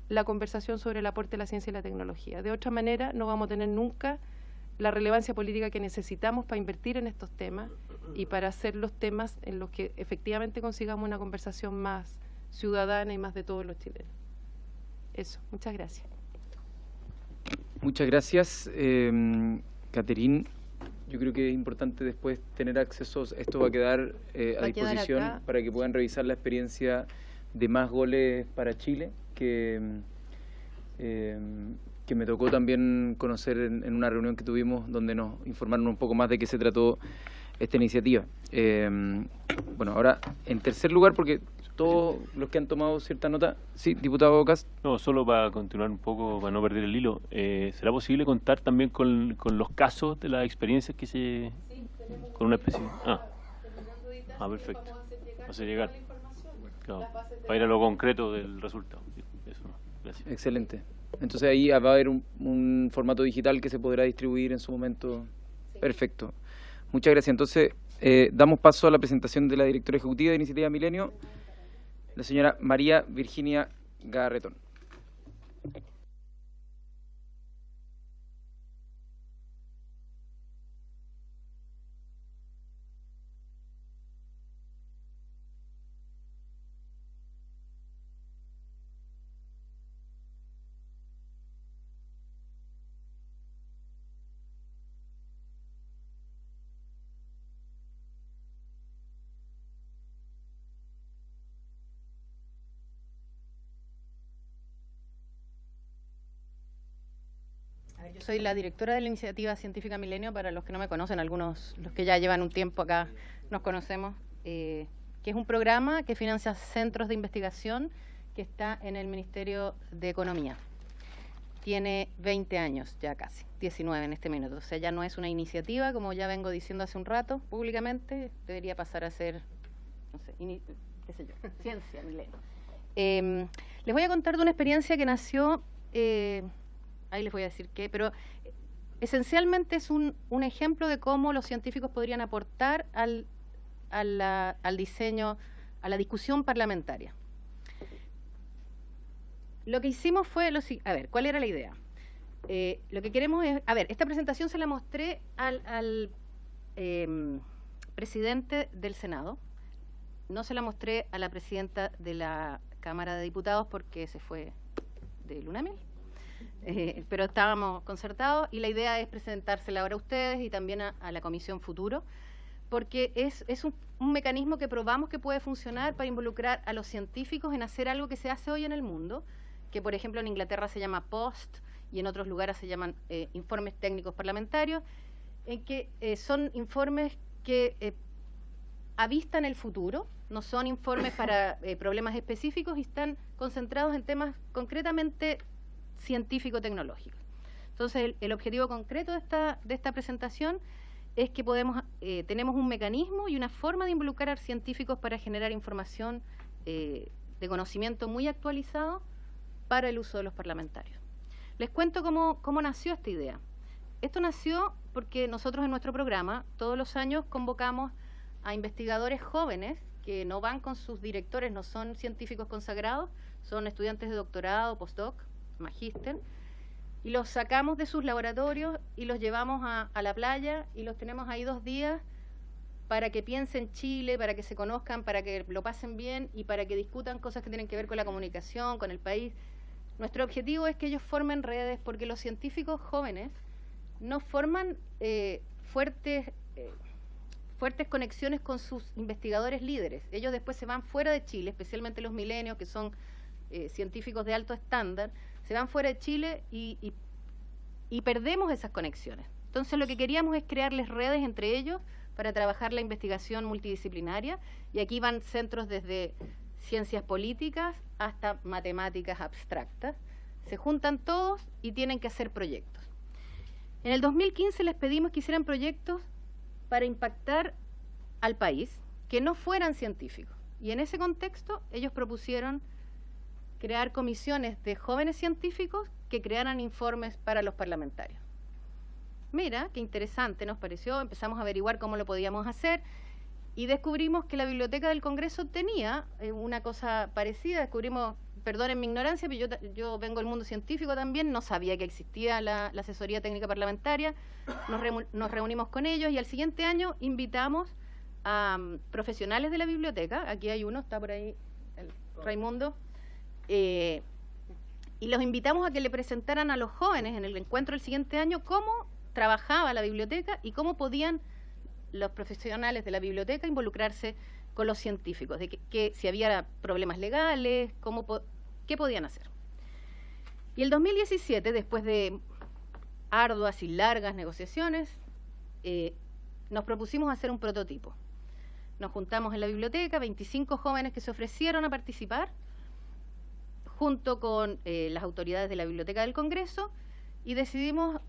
la conversación sobre el aporte de la ciencia y la tecnología. De otra manera, no vamos a tener nunca la relevancia política que necesitamos para invertir en estos temas y para hacer los temas en los que efectivamente consigamos una conversación más ciudadana y más de todos los chilenos. Eso, muchas gracias. Muchas gracias, Caterín. Yo creo que es importante después tener acceso, esto va a quedar a disposición para que puedan revisar la experiencia de Más Goles para Chile, que me tocó también conocer en una reunión que tuvimos donde nos informaron un poco más de qué se trató esta iniciativa. Bueno, ahora, en tercer lugar, porque todos los que han tomado cierta nota... Sí, diputado Cast. No, solo para continuar un poco, para no perder el hilo, ¿será posible contar también con los casos de las experiencias que se... Sí, con una especie... perfecto. Va a llegar. Claro, para ir a lo concreto del resultado. Eso, gracias. Excelente. Entonces ahí va a haber un formato digital que se podrá distribuir en su momento. Sí. Perfecto. Muchas gracias. Entonces, damos paso a la presentación de la directora ejecutiva de Iniciativa Milenio, la señora María Virginia Garretón. Yo soy la directora de la Iniciativa Científica Milenio, para los que no me conocen, algunos, los que ya llevan un tiempo acá, nos conocemos, que es un programa que financia centros de investigación que está en el Ministerio de Economía. Tiene 20 años ya casi, 19 en este minuto, o sea, ya no es una iniciativa, como ya vengo diciendo hace un rato, públicamente, debería pasar a ser, no sé, qué sé yo, Ciencia Milenio. Les voy a contar de una experiencia que nació... ahí les voy a decir qué, pero esencialmente es un ejemplo de cómo los científicos podrían aportar al diseño, a la discusión parlamentaria. Lo que hicimos fue, a ver, ¿cuál era la idea? Lo que queremos es, a ver, esta presentación se la mostré al presidente del Senado, no se la mostré a la presidenta de la Cámara de Diputados porque se fue de luna de miel. Pero estábamos concertados y la idea es presentársela ahora a ustedes y también a la Comisión Futuro, porque es un mecanismo que probamos que puede funcionar para involucrar a los científicos en hacer algo que se hace hoy en el mundo, que por ejemplo en Inglaterra se llama POST y en otros lugares se llaman informes técnicos parlamentarios, en que son informes que avistan el futuro, no son informes para problemas específicos y están concentrados en temas concretamente científico-tecnológico. Entonces, el objetivo concreto de esta presentación es que tenemos un mecanismo y una forma de involucrar a científicos para generar información de conocimiento muy actualizado para el uso de los parlamentarios. Les cuento cómo nació esta idea. Esto nació porque nosotros en nuestro programa todos los años convocamos a investigadores jóvenes que no van con sus directores, no son científicos consagrados, son estudiantes de doctorado, postdoc, magíster, y los sacamos de sus laboratorios y los llevamos a la playa y los tenemos ahí 2 días para que piensen Chile, para que se conozcan, para que lo pasen bien y para que discutan cosas que tienen que ver con la comunicación, con el país. Nuestro objetivo es que ellos formen redes, porque los científicos jóvenes no forman fuertes conexiones con sus investigadores líderes. Ellos después se van fuera de Chile, especialmente los milenios, que son científicos de alto estándar, se van fuera de Chile y perdemos esas conexiones. Entonces lo que queríamos es crearles redes entre ellos para trabajar la investigación multidisciplinaria, y aquí van centros desde ciencias políticas hasta matemáticas abstractas. Se juntan todos y tienen que hacer proyectos. En el 2015 les pedimos que hicieran proyectos para impactar al país, que no fueran científicos. Y en ese contexto ellos propusieron crear comisiones de jóvenes científicos que crearan informes para los parlamentarios. Mira, qué interesante nos pareció, empezamos a averiguar cómo lo podíamos hacer Y descubrimos que la Biblioteca del Congreso tenía una cosa parecida. Descubrimos, perdonen mi ignorancia, pero yo vengo del mundo científico también, no sabía que existía la asesoría técnica parlamentaria. Nos reunimos con ellos y al siguiente año invitamos a profesionales de la biblioteca. Aquí hay uno, está por ahí, el Raimundo. Y los invitamos a que le presentaran a los jóvenes en el encuentro del siguiente año cómo trabajaba la biblioteca y cómo podían los profesionales de la biblioteca involucrarse con los científicos, de que si había problemas legales, qué podían hacer. Y el 2017, después de arduas y largas negociaciones, nos propusimos hacer un prototipo. Nos juntamos en la biblioteca, 25 jóvenes que se ofrecieron a participar, junto con las autoridades de la Biblioteca del Congreso, y decidimos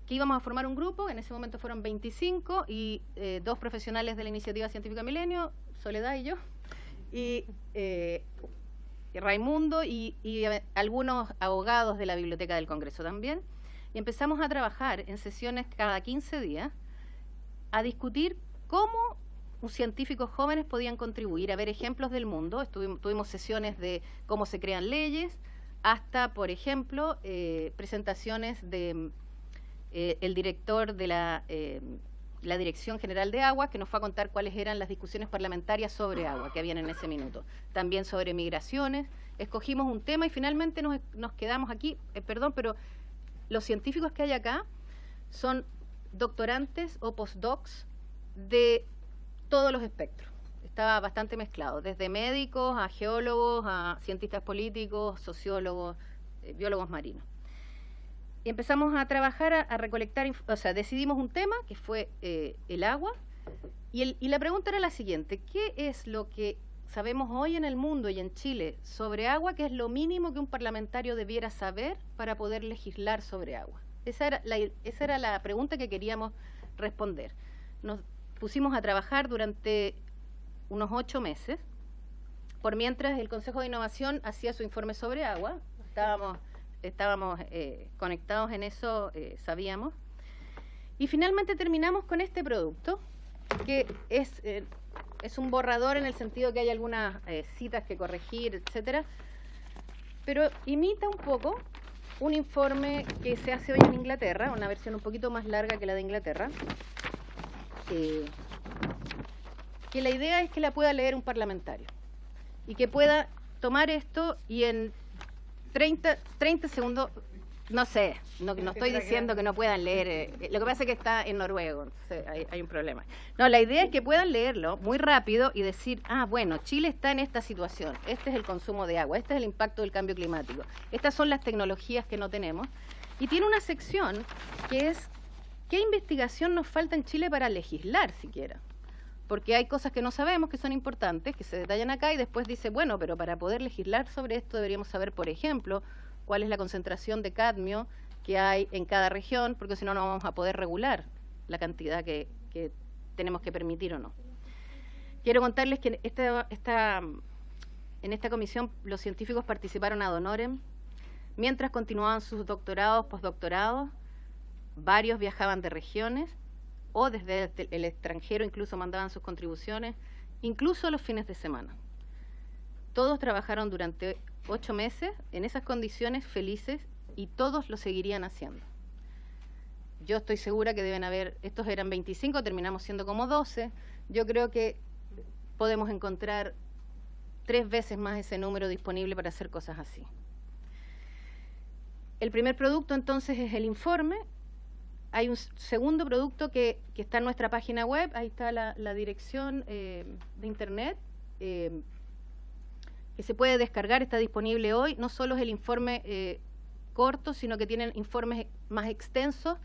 que íbamos a formar un grupo. En ese momento fueron 25 y 2 profesionales de la Iniciativa Científica Milenio, Soledad y yo, y Raimundo y algunos abogados de la Biblioteca del Congreso también. Y empezamos a trabajar en sesiones cada 15 días a discutir cómo científicos jóvenes podían contribuir, a ver ejemplos del mundo. Tuvimos sesiones de cómo se crean leyes, hasta, por ejemplo, presentaciones de el director de la Dirección General de Aguas, que nos fue a contar cuáles eran las discusiones parlamentarias sobre agua que habían en ese minuto. También sobre migraciones. Escogimos un tema y finalmente nos quedamos aquí. Perdón, pero los científicos que hay acá son doctorantes o postdocs de todos los espectros. Estaba bastante mezclado, desde médicos a geólogos, a cientistas políticos, sociólogos, biólogos marinos. Y empezamos a trabajar, a recolectar, o sea, decidimos un tema, que fue el agua, y la pregunta era la siguiente: ¿qué es lo que sabemos hoy en el mundo y en Chile sobre agua, que es lo mínimo que un parlamentario debiera saber para poder legislar sobre agua? Esa era la pregunta que queríamos responder. Nos pusimos a trabajar durante unos 8 meses, por mientras el Consejo de Innovación hacía su informe sobre agua. Estábamos conectados en eso, sabíamos. Y finalmente terminamos con este producto, que es un borrador en el sentido que hay algunas citas que corregir, etcétera, pero imita un poco un informe que se hace hoy en Inglaterra, una versión un poquito más larga que la de Inglaterra, que la idea es que la pueda leer un parlamentario y que pueda tomar esto y en 30 segundos, no sé, no estoy diciendo que no puedan leer, lo que pasa es que está en noruego, entonces hay un problema. No, la idea es que puedan leerlo muy rápido y decir, bueno, Chile está en esta situación, este es el consumo de agua, este es el impacto del cambio climático, estas son las tecnologías que no tenemos, y tiene una sección que es, ¿qué investigación nos falta en Chile para legislar siquiera? Porque hay cosas que no sabemos que son importantes, que se detallan acá, y después dice, bueno, pero para poder legislar sobre esto deberíamos saber, por ejemplo, cuál es la concentración de cadmio que hay en cada región, porque si no, no vamos a poder regular la cantidad que tenemos que permitir o no. Quiero contarles que en esta comisión los científicos participaron ad honorem, mientras continuaban sus doctorados, postdoctorados, varios viajaban de regiones, o desde el extranjero incluso mandaban sus contribuciones, incluso los fines de semana. Todos trabajaron durante 8 meses en esas condiciones felices y todos lo seguirían haciendo. Yo estoy segura que deben haber, estos eran 25, terminamos siendo como 12, yo creo que podemos encontrar 3 veces más ese número disponible para hacer cosas así. El primer producto entonces es el informe. Hay un segundo producto que está en nuestra página web, ahí está la dirección de internet, que se puede descargar, está disponible hoy. No solo es el informe corto, sino que tienen informes más extensos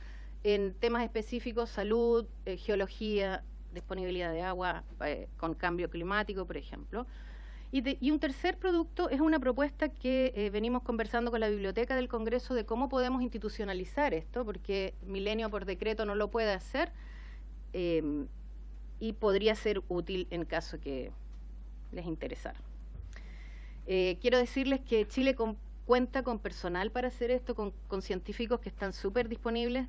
en temas específicos, salud, geología, disponibilidad de agua, con cambio climático, por ejemplo. Y un tercer producto es una propuesta que venimos conversando con la Biblioteca del Congreso de cómo podemos institucionalizar esto, porque Milenio por decreto no lo puede hacer, y podría ser útil en caso que les interesara. Quiero decirles que Chile cuenta con personal para hacer esto, con científicos que están súper disponibles.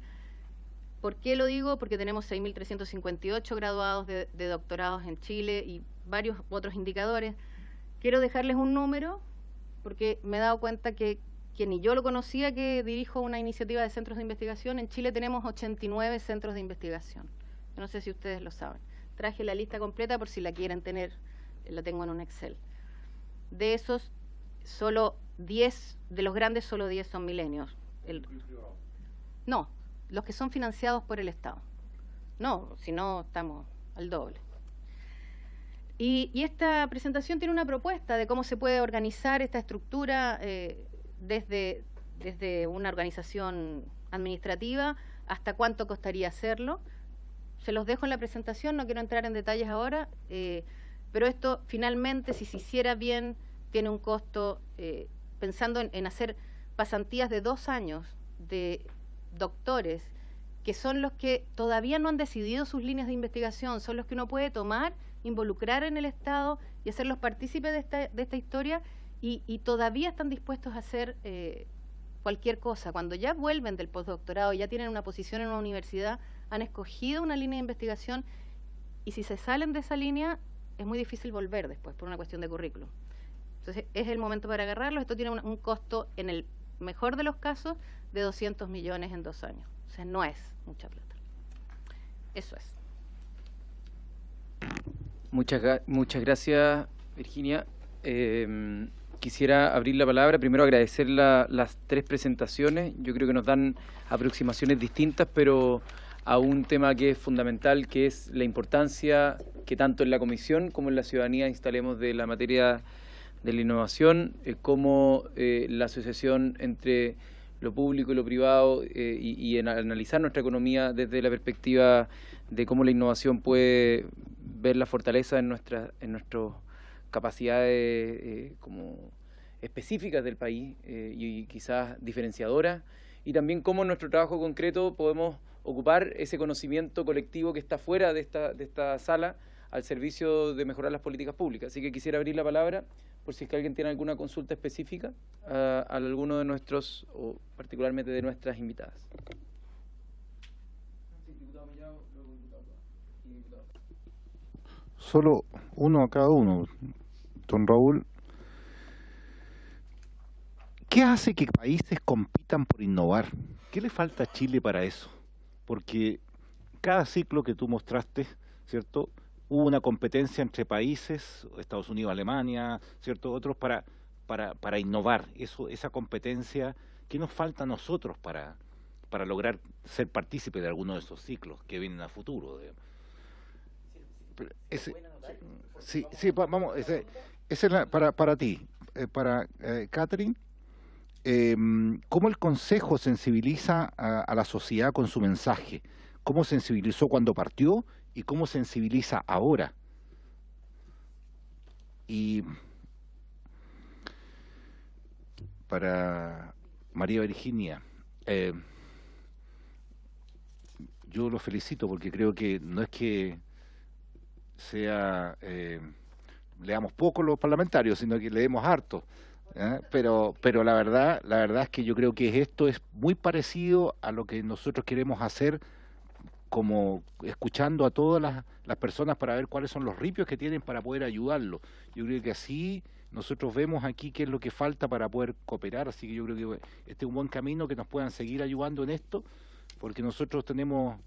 ¿Por qué lo digo? Porque tenemos 6.358 graduados de doctorados en Chile y varios otros indicadores. Quiero dejarles un número, porque me he dado cuenta que ni yo lo conocía, que dirijo una iniciativa de centros de investigación. En Chile tenemos 89 centros de investigación. Yo no sé si ustedes lo saben. Traje la lista completa por si la quieren tener, la tengo en un Excel. De esos, solo 10, de los grandes, solo 10 son milenios. No, los que son financiados por el Estado. No, si no, estamos al doble. Y esta presentación tiene una propuesta de cómo se puede organizar esta estructura desde una organización administrativa hasta cuánto costaría hacerlo. Se los dejo en la presentación, no quiero entrar en detalles ahora, pero esto finalmente, si se hiciera bien, tiene un costo, pensando en hacer pasantías de 2 años de doctores, que son los que todavía no han decidido sus líneas de investigación, son los que uno puede tomar, involucrar en el Estado y hacerlos partícipes de esta historia, y todavía están dispuestos a hacer cualquier cosa. Cuando ya vuelven del postdoctorado, ya tienen una posición en una universidad, han escogido una línea de investigación, y si se salen de esa línea, es muy difícil volver después, por una cuestión de currículum. Entonces, es el momento para agarrarlo. Esto tiene un costo, en el mejor de los casos, de 200 millones en 2 años. O sea, no es mucha plata. Eso es. Muchas gracias, Virginia. Quisiera abrir la palabra, primero agradecer las 3 presentaciones. Yo creo que nos dan aproximaciones distintas, pero a un tema que es fundamental, que es la importancia que tanto en la Comisión como en la ciudadanía instalemos de la materia de la innovación, cómo la asociación entre lo público y lo privado y en analizar nuestra economía desde la perspectiva de cómo la innovación puede ver la fortaleza en nuestras capacidades como específicas del país y quizás diferenciadoras, y también cómo en nuestro trabajo concreto podemos ocupar ese conocimiento colectivo que está fuera de esta sala al servicio de mejorar las políticas públicas. Así que quisiera abrir la palabra por si es que alguien tiene alguna consulta específica a alguno de nuestros, o particularmente de nuestras invitadas. Solo uno a cada uno. Don Raúl, ¿qué hace que países compitan por innovar? ¿Qué le falta a Chile para eso? Porque cada ciclo que tú mostraste, ¿cierto?, hubo una competencia entre países, Estados Unidos, Alemania, ¿cierto?, otros para innovar. Esa competencia, ¿qué nos falta a nosotros para lograr ser partícipes de alguno de esos ciclos que vienen a futuro? Vamos, esa es para ti, para Catherine. ¿Cómo el Consejo sensibiliza a la sociedad con su mensaje? ¿Cómo sensibilizó cuando partió y cómo sensibiliza ahora? Y para María Virginia, yo lo felicito porque creo que no es que leamos poco los parlamentarios, sino que leemos harto. Pero la verdad es que yo creo que esto es muy parecido a lo que nosotros queremos hacer, como escuchando a todas las personas para ver cuáles son los ripios que tienen para poder ayudarlos. Yo creo que así nosotros vemos aquí qué es lo que falta para poder cooperar, así que yo creo que este es un buen camino, que nos puedan seguir ayudando en esto, porque nosotros tenemos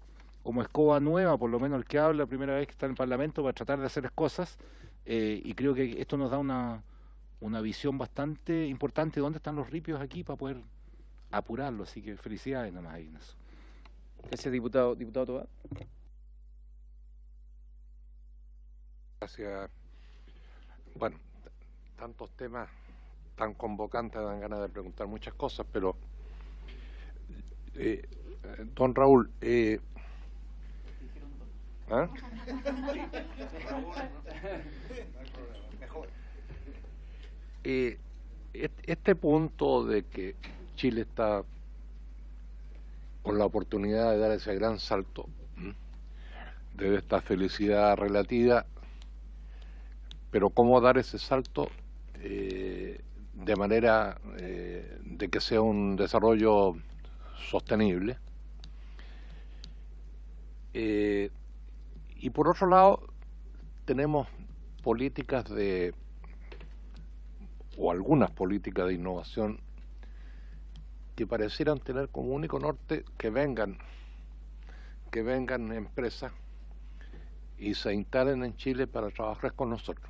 como escoba nueva, por lo menos el que habla la primera vez que está en el Parlamento, para tratar de hacer cosas, y creo que esto nos da una visión bastante importante de dónde están los ripios aquí para poder apurarlo, así que felicidades nomás, Ignacio. Gracias, diputado. Diputado Tobar. Gracias. Bueno, tantos temas tan convocantes dan ganas de preguntar muchas cosas, pero don Raúl, este punto de que Chile está con la oportunidad de dar ese gran salto de esta felicidad relativa, pero cómo dar ese salto de manera de que sea un desarrollo sostenible, Y por otro lado, tenemos políticas o algunas políticas de innovación que parecieran tener como único norte que vengan empresas y se instalen en Chile para trabajar con nosotros.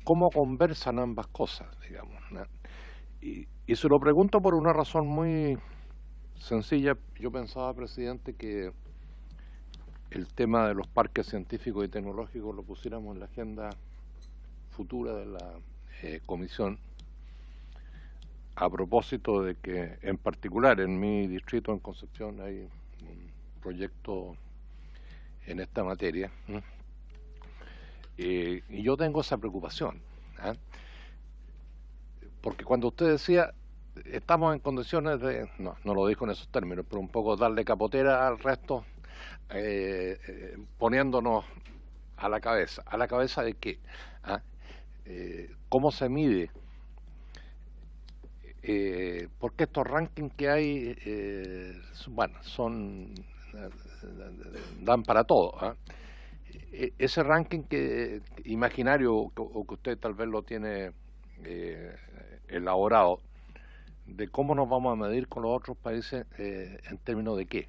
¿Cómo conversan ambas cosas, digamos? ¿No? Y se lo pregunto por una razón muy sencilla. Yo pensaba, presidente, que el tema de los parques científicos y tecnológicos lo pusiéramos en la agenda futura de la comisión, a propósito de que, en particular, en mi distrito, en Concepción, hay un proyecto en esta materia, y yo tengo esa preocupación, porque cuando usted decía, estamos en condiciones de, no lo dijo en esos términos, pero un poco darle capotera al resto, poniéndonos a la cabeza de qué, cómo se mide, porque estos rankings que hay, dan para todo. Ese ranking imaginario, o que usted tal vez lo tiene elaborado, de cómo nos vamos a medir con los otros países en términos de qué.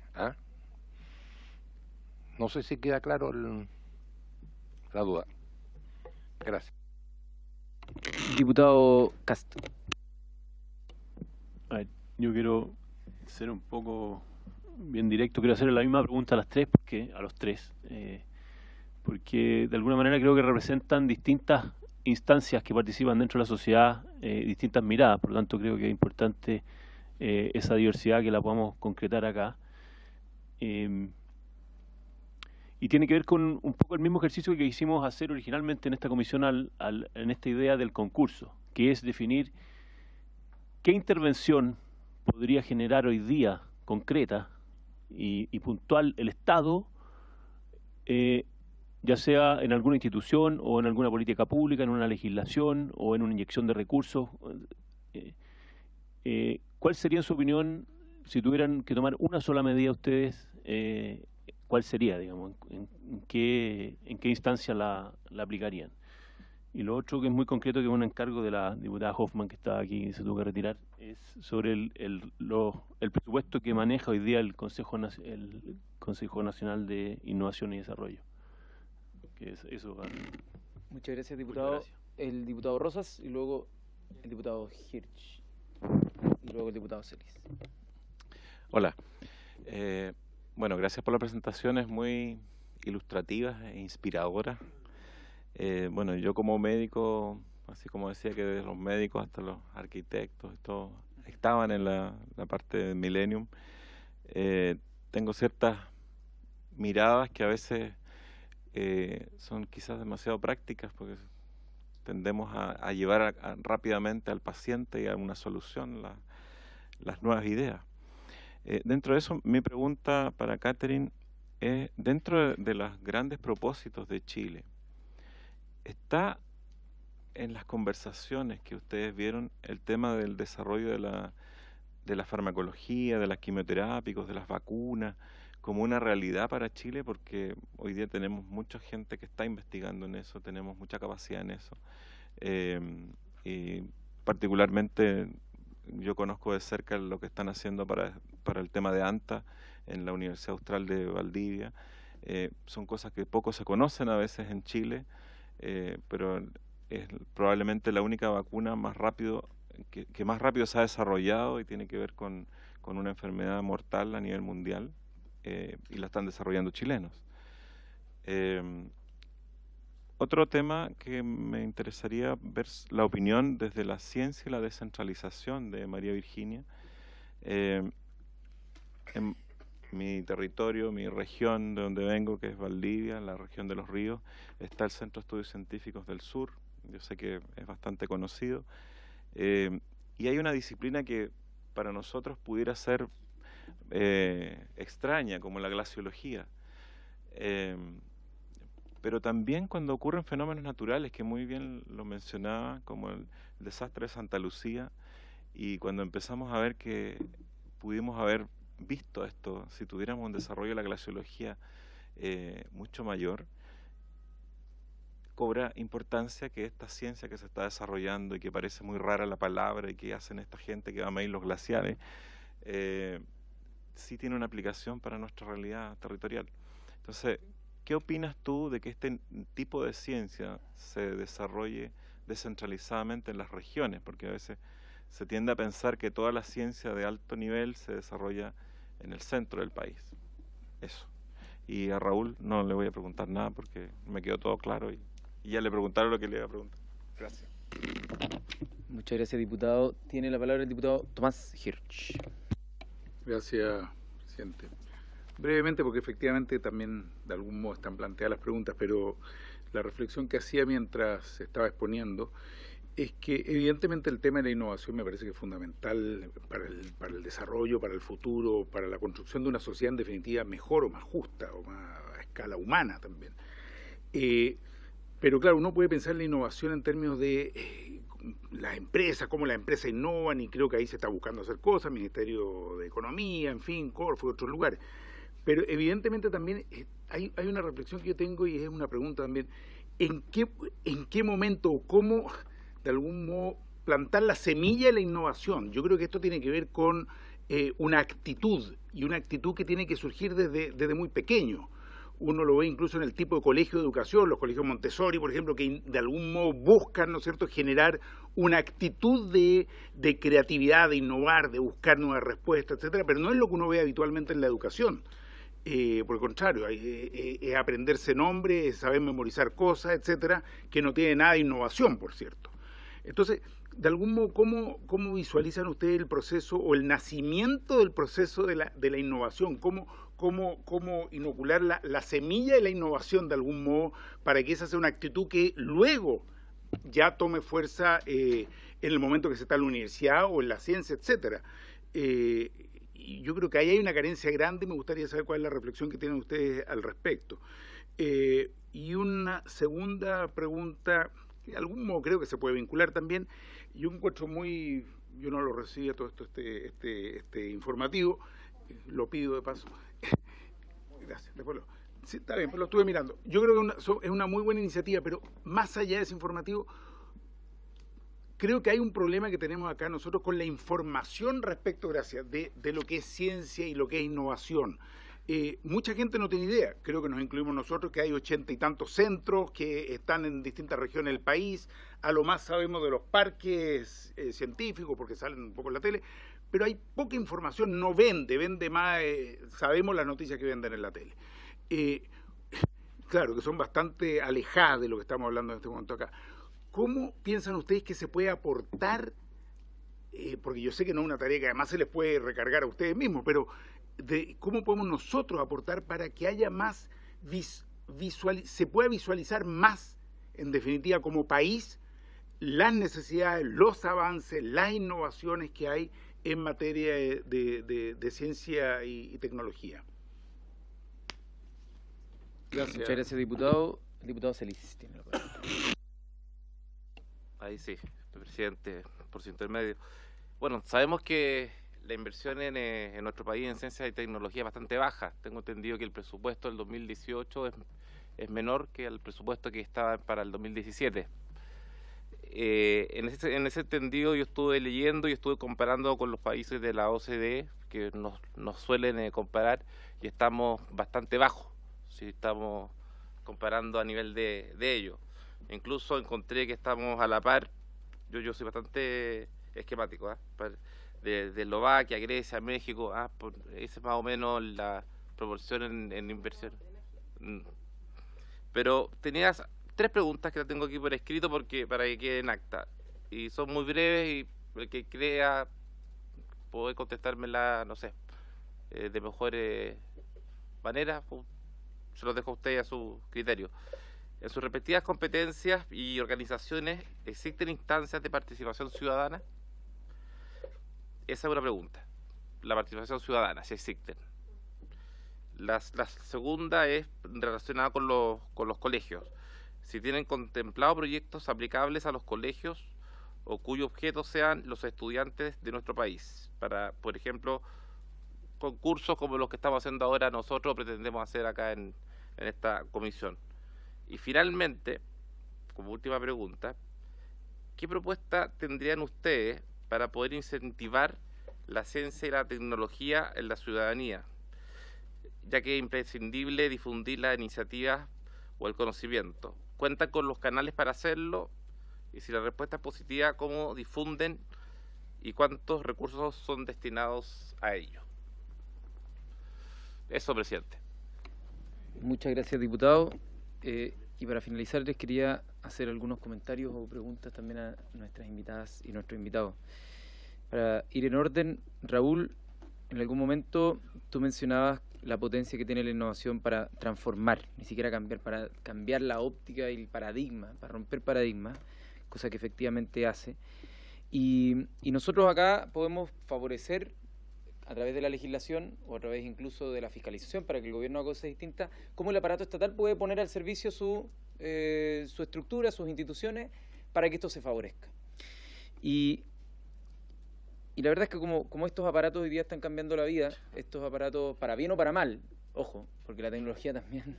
No sé si queda claro la duda. Gracias. Diputado Castro. A ver, yo quiero ser un poco bien directo, quiero hacerle la misma pregunta a los tres, porque de alguna manera creo que representan distintas instancias que participan dentro de la sociedad, distintas miradas, por lo tanto creo que es importante esa diversidad que la podamos concretar acá. Y tiene que ver con un poco el mismo ejercicio que quisimos hacer originalmente en esta comisión en esta idea del concurso, que es definir qué intervención podría generar hoy día concreta y puntual el Estado, ya sea en alguna institución o en alguna política pública, en una legislación o en una inyección de recursos. ¿Cuál sería, en su opinión, si tuvieran que tomar una sola medida ustedes, cuál sería, digamos, en qué instancia la aplicarían? Y lo otro que es muy concreto, que es un encargo de la diputada Hoffman, que está aquí y se tuvo que retirar, es sobre el presupuesto que maneja hoy día el Consejo Nacional de Innovación y Desarrollo. Que es eso. Muchas gracias, diputado. Gracias. El diputado Rosas y luego el diputado Hirsch y luego el diputado Celis. Hola. Bueno, gracias por la presentación, es muy ilustrativa e inspiradora. Bueno, yo como médico, así como decía que desde los médicos hasta los arquitectos, todos estaban en la parte de Millennium, tengo ciertas miradas que a veces son quizás demasiado prácticas, porque tendemos a llevar rápidamente al paciente y a una solución las nuevas ideas. Dentro de eso, mi pregunta para Catherine es, dentro de los grandes propósitos de Chile, ¿está en las conversaciones que ustedes vieron el tema del desarrollo de la farmacología, de las quimioterápicos, de las vacunas, como una realidad para Chile? Porque hoy día tenemos mucha gente que está investigando en eso, tenemos mucha capacidad en eso. Y particularmente yo conozco de cerca lo que están haciendo para el tema de ANTA en la Universidad Austral de Valdivia. Son cosas que poco se conocen a veces en Chile, pero es probablemente la única vacuna más rápido que más rápido se ha desarrollado y tiene que ver con una enfermedad mortal a nivel mundial, y la están desarrollando chilenos. Otro tema que me interesaría ver la opinión desde la ciencia y la descentralización de María Virginia. En mi territorio, mi región de donde vengo, que es Valdivia, la región de los ríos, está el Centro de Estudios Científicos del Sur. Yo sé que es bastante conocido. Y hay una disciplina que para nosotros pudiera ser extraña, como la glaciología. Pero también cuando ocurren fenómenos naturales, que muy bien lo mencionaba, como el desastre de Santa Lucía, y cuando empezamos a ver que pudimos haber visto esto, si tuviéramos un desarrollo de la glaciología mucho mayor, cobra importancia que esta ciencia que se está desarrollando y que parece muy rara la palabra y que hacen esta gente que va a medir los glaciares, sí tiene una aplicación para nuestra realidad territorial. Entonces, ¿qué opinas tú de que este tipo de ciencia se desarrolle descentralizadamente en las regiones? Porque a veces se tiende a pensar que toda la ciencia de alto nivel se desarrolla en el centro del país. Eso. Y a Raúl no le voy a preguntar nada porque me quedó todo claro y ya le preguntaron lo que le iba a preguntar. Gracias. Muchas gracias, diputado. Tiene la palabra el diputado Tomás Hirsch. Gracias, presidente. Brevemente, porque efectivamente también de algún modo están planteadas las preguntas, pero la reflexión que hacía mientras se estaba exponiendo es que evidentemente el tema de la innovación me parece que es fundamental para el desarrollo, para el futuro, para la construcción de una sociedad en definitiva mejor o más justa o más a escala humana también. Pero claro, uno puede pensar en la innovación en términos de las empresas, cómo las empresas innovan, y creo que ahí se está buscando hacer cosas, Ministerio de Economía, en fin, Corfo y otros lugares. Pero evidentemente también hay una reflexión que yo tengo y es una pregunta también, ¿en qué momento o cómo de algún modo plantar la semilla de la innovación? Yo creo que esto tiene que ver con una actitud, y una actitud que tiene que surgir desde muy pequeño. Uno lo ve incluso en el tipo de colegio de educación, los colegios Montessori, por ejemplo, que de algún modo buscan, ¿no es cierto?, generar una actitud de creatividad, de innovar, de buscar nuevas respuestas, etcétera, pero no es lo que uno ve habitualmente en la educación. Por el contrario, es aprenderse nombres, es saber memorizar cosas, etcétera, que no tiene nada de innovación, por cierto. Entonces, de algún modo, ¿cómo visualizan ustedes el proceso o el nacimiento del proceso de la innovación? ¿Cómo inocular la semilla de la innovación de algún modo para que esa sea una actitud que luego ya tome fuerza en el momento que se está en la universidad o en la ciencia, etcétera? Y yo creo que ahí hay una carencia grande y me gustaría saber cuál es la reflexión que tienen ustedes al respecto. Y una segunda pregunta, que de algún modo creo que se puede vincular también. Yo encuentro yo no lo recibía todo esto, este informativo, lo pido de paso. Gracias, de acuerdo. Sí, está bien, pero lo estuve mirando. Yo creo que es una muy buena iniciativa, pero más allá de ese informativo, creo que hay un problema que tenemos acá nosotros con la información respecto, de lo que es ciencia y lo que es innovación. Mucha gente no tiene idea, creo que nos incluimos nosotros, que hay 80 y tantos centros que están en distintas regiones del país, a lo más sabemos de los parques científicos porque salen un poco en la tele, pero hay poca información, no vende más, sabemos las noticias que venden en la tele. Claro, que son bastante alejadas de lo que estamos hablando en este momento acá. ¿Cómo piensan ustedes que se puede aportar, porque yo sé que no es una tarea que además se les puede recargar a ustedes mismos, pero cómo podemos nosotros aportar para que haya más, se pueda visualizar más, en definitiva, como país, las necesidades, los avances, las innovaciones que hay en materia de ciencia y tecnología? Gracias. Muchas gracias, diputado. El diputado Celis tiene la palabra. Ahí sí, presidente, por su intermedio. Bueno, sabemos que la inversión en nuestro país en ciencia y tecnología es bastante baja. Tengo entendido que el presupuesto del 2018 es menor que el presupuesto que estaba para el 2017. En ese entendido yo estuve leyendo y estuve comparando con los países de la OCDE que nos suelen comparar y estamos bastante bajos, si estamos comparando a nivel de ellos. Incluso encontré que estamos a la par, yo soy bastante esquemático, de Eslovaquia, Grecia, México, esa es más o menos la proporción en inversión. Pero tenías 3 preguntas que las tengo aquí por escrito para que quede en acta, y son muy breves y el que crea puede contestármela, no sé, de mejor manera, se lo dejo a usted a su criterio. En sus respectivas competencias y organizaciones, ¿existen instancias de participación ciudadana? Esa es una pregunta. La participación ciudadana, si existen. La segunda es relacionada con los colegios. Si tienen contemplado proyectos aplicables a los colegios o cuyo objeto sean los estudiantes de nuestro país. Para, por ejemplo, concursos como los que estamos haciendo ahora nosotros pretendemos hacer acá en esta comisión. Y finalmente, como última pregunta, ¿qué propuesta tendrían ustedes para poder incentivar la ciencia y la tecnología en la ciudadanía, ya que es imprescindible difundir las iniciativas o el conocimiento? ¿Cuentan con los canales para hacerlo? Y si la respuesta es positiva, ¿cómo difunden y cuántos recursos son destinados a ello? Eso, presidente. Muchas gracias, diputado. Y para finalizar, les quería hacer algunos comentarios o preguntas también a nuestras invitadas y nuestros invitados. Para ir en orden, Raúl, en algún momento tú mencionabas la potencia que tiene la innovación para transformar, ni siquiera cambiar, para cambiar la óptica y el paradigma, para romper paradigmas, cosa que efectivamente hace. Y nosotros acá podemos favorecer a través de la legislación o a través incluso de la fiscalización para que el gobierno haga cosas distintas, cómo el aparato estatal puede poner al servicio su estructura, sus instituciones, para que esto se favorezca. Y la verdad es que como estos aparatos hoy día están cambiando la vida, estos aparatos para bien o para mal, ojo, porque la tecnología también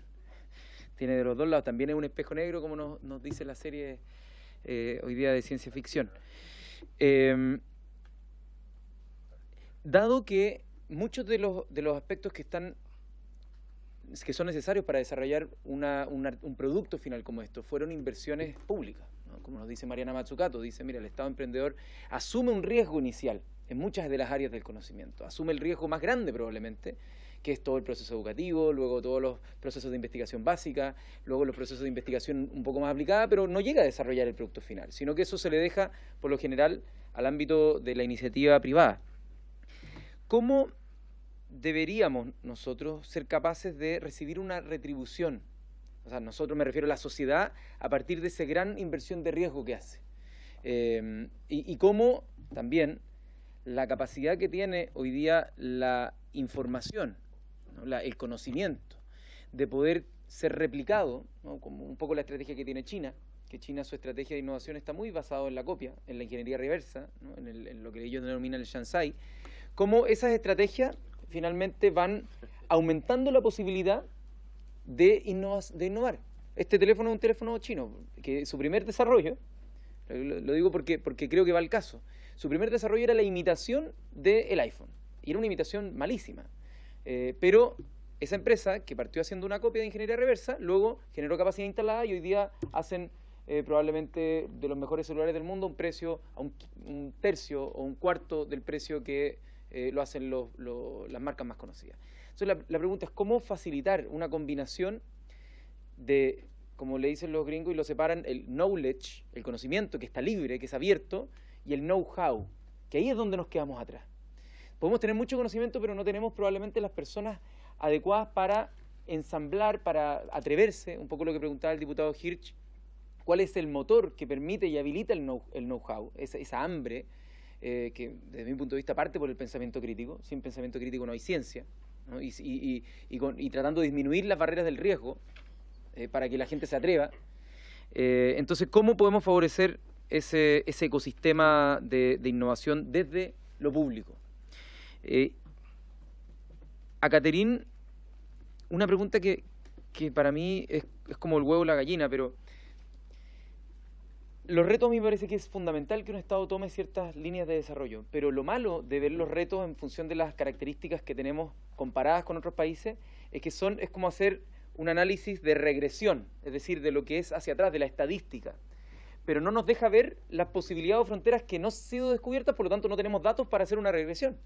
tiene de los dos lados, también es un espejo negro, como nos dice la serie hoy día de ciencia ficción. Dado que muchos de los aspectos que son necesarios para desarrollar un producto final como esto fueron inversiones públicas, ¿no? Como nos dice Mariana Mazzucato, dice, mira, el Estado emprendedor asume un riesgo inicial en muchas de las áreas del conocimiento, asume el riesgo más grande probablemente, que es todo el proceso educativo, luego todos los procesos de investigación básica, luego los procesos de investigación un poco más aplicada, pero no llega a desarrollar el producto final, sino que eso se le deja, por lo general, al ámbito de la iniciativa privada. ¿Cómo deberíamos nosotros ser capaces de recibir una retribución? O sea, nosotros, me refiero a la sociedad, a partir de esa gran inversión de riesgo que hace. Y cómo también la capacidad que tiene hoy día la información, ¿no? El conocimiento, de poder ser replicado, ¿no? Como un poco la estrategia que tiene China, que China, su estrategia de innovación está muy basado en la copia, en la ingeniería reversa, ¿no? en lo que ellos denominan el Shanzai, cómo esas estrategias finalmente van aumentando la posibilidad de innovar. Este teléfono es un teléfono chino, que su primer desarrollo, lo digo porque creo que va al caso, su primer desarrollo era la imitación del iPhone, y era una imitación malísima, pero esa empresa que partió haciendo una copia de ingeniería reversa, luego generó capacidad instalada y hoy día hacen probablemente de los mejores celulares del mundo un precio a un tercio o un cuarto del precio que lo hacen las marcas más conocidas. Entonces la pregunta es cómo facilitar una combinación de, como le dicen los gringos y lo separan, el knowledge, el conocimiento que está libre, que es abierto, y el know-how, que ahí es donde nos quedamos atrás. Podemos tener mucho conocimiento, pero no tenemos probablemente las personas adecuadas para ensamblar, para atreverse, un poco lo que preguntaba el diputado Hirsch, cuál es el motor que permite y habilita el know-how, esa hambre, que desde mi punto de vista parte por el pensamiento crítico. Sin pensamiento crítico no hay ciencia, ¿no? Y tratando de disminuir las barreras del riesgo para que la gente se atreva. Entonces, ¿cómo podemos favorecer ese ecosistema de innovación desde lo público? A Caterín, una pregunta que para mí es como el huevo o la gallina, pero los retos a mí me parece que es fundamental que un Estado tome ciertas líneas de desarrollo, pero lo malo de ver los retos en función de las características que tenemos comparadas con otros países es que es como hacer un análisis de regresión, es decir, de lo que es hacia atrás, de la estadística, pero no nos deja ver las posibilidades o fronteras que no han sido descubiertas, por lo tanto no tenemos datos para hacer una regresión.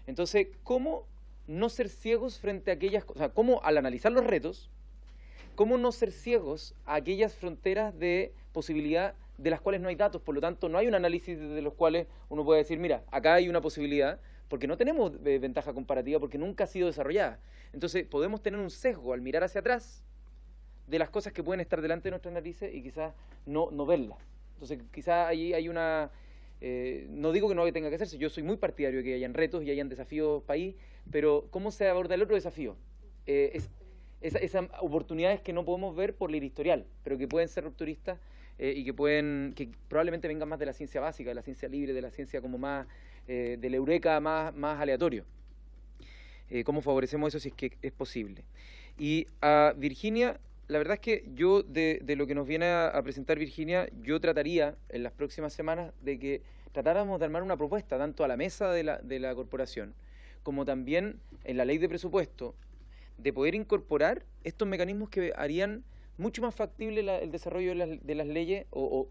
Entonces, ¿cómo no ser ciegos frente a aquellas cosas? O sea, ¿cómo al analizar los retos, cómo no ser ciegos a aquellas fronteras de posibilidad de las cuales no hay datos? Por lo tanto, no hay un análisis de los cuales uno puede decir, mira, acá hay una posibilidad, porque no tenemos ventaja comparativa, porque nunca ha sido desarrollada. Entonces, podemos tener un sesgo al mirar hacia atrás de las cosas que pueden estar delante de nuestras narices y quizás no verlas. Entonces, quizás ahí hay una... no digo que no tenga que hacerse, yo soy muy partidario de que hayan retos y hayan desafíos país, pero ¿cómo se aborda el otro desafío? Esas oportunidades que no podemos ver por la historial, pero que pueden ser rupturistas y que probablemente vengan más de la ciencia básica, de la ciencia libre, de la ciencia como más, del eureka más aleatorio. cómo favorecemos eso si es que es posible. Y a Virginia, la verdad es que yo, de lo que nos viene a presentar Virginia, yo trataría en las próximas semanas de que tratáramos de armar una propuesta, tanto a la mesa de la corporación, como también en la ley de presupuesto, de poder incorporar estos mecanismos que harían mucho más factible el desarrollo de las leyes o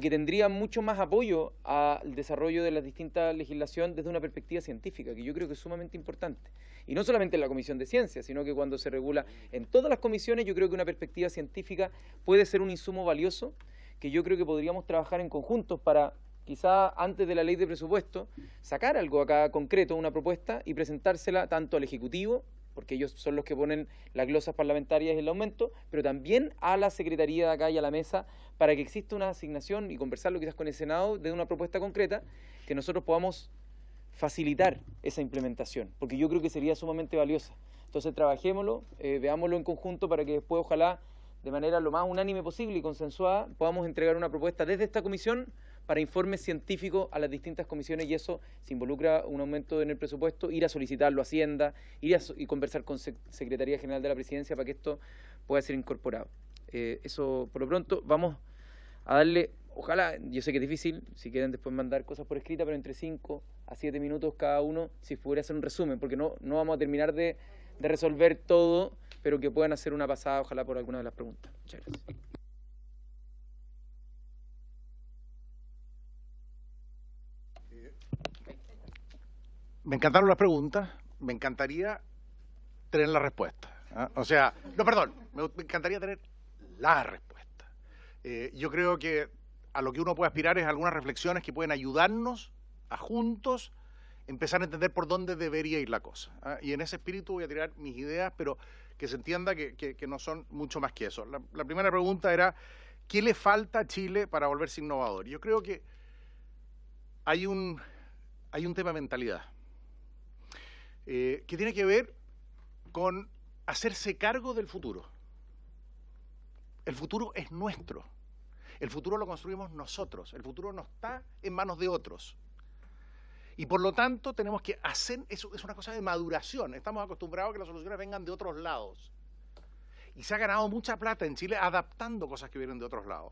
que tendrían mucho más apoyo al desarrollo de la distinta legislación desde una perspectiva científica, que yo creo que es sumamente importante. Y no solamente en la Comisión de Ciencias, sino que cuando se regula en todas las comisiones, yo creo que una perspectiva científica puede ser un insumo valioso, que yo creo que podríamos trabajar en conjunto para, quizá antes de la ley de presupuesto, sacar algo acá concreto, una propuesta, y presentársela tanto al Ejecutivo, porque ellos son los que ponen las glosas parlamentarias y el aumento, pero también a la Secretaría de acá y a la mesa, para que exista una asignación y conversarlo quizás con el Senado de una propuesta concreta, que nosotros podamos facilitar esa implementación, porque yo creo que sería sumamente valiosa. Entonces trabajémoslo, veámoslo en conjunto para que después ojalá de manera lo más unánime posible y consensuada podamos entregar una propuesta desde esta comisión para informes científicos a las distintas comisiones, y eso se involucra un aumento en el presupuesto, ir a solicitarlo a Hacienda, y conversar con Secretaría General de la Presidencia para que esto pueda ser incorporado. Eso por lo pronto. Vamos a darle, ojalá, yo sé que es difícil, si quieren después mandar cosas por escrita, pero entre 5 a 7 minutos cada uno, si pudiera hacer un resumen, porque no vamos a terminar de resolver todo, pero que puedan hacer una pasada, ojalá, por alguna de las preguntas. Muchas gracias. Me encantaron las preguntas, me encantaría tener la respuesta. O sea, no, perdón, me encantaría tener la respuesta. Yo creo que a lo que uno puede aspirar es algunas reflexiones que pueden ayudarnos a juntos empezar a entender por dónde debería ir la cosa. Y en ese espíritu voy a tirar mis ideas, pero que se entienda que no son mucho más que eso. La primera pregunta era, ¿qué le falta a Chile para volverse innovador? Yo creo que hay un tema de mentalidad. Que tiene que ver con hacerse cargo del futuro. El futuro es nuestro. El futuro lo construimos nosotros. El futuro no está en manos de otros. Y por lo tanto tenemos que hacer, eso es una cosa de maduración. Estamos acostumbrados a que las soluciones vengan de otros lados. Y se ha ganado mucha plata en Chile adaptando cosas que vienen de otros lados.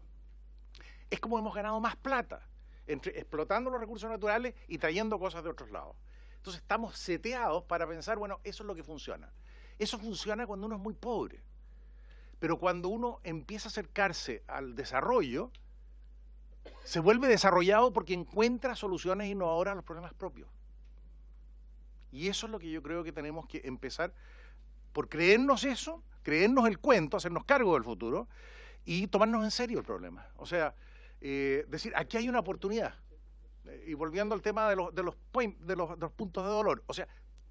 Es como hemos ganado más plata, explotando los recursos naturales y trayendo cosas de otros lados. Entonces estamos seteados para pensar, bueno, eso es lo que funciona. Eso funciona cuando uno es muy pobre. Pero cuando uno empieza a acercarse al desarrollo, se vuelve desarrollado porque encuentra soluciones innovadoras a los problemas propios. Y eso es lo que yo creo que tenemos que empezar por creernos eso, creernos el cuento, hacernos cargo del futuro y tomarnos en serio el problema. O sea, decir, aquí hay una oportunidad. Y volviendo al tema de los puntos de dolor, o sea,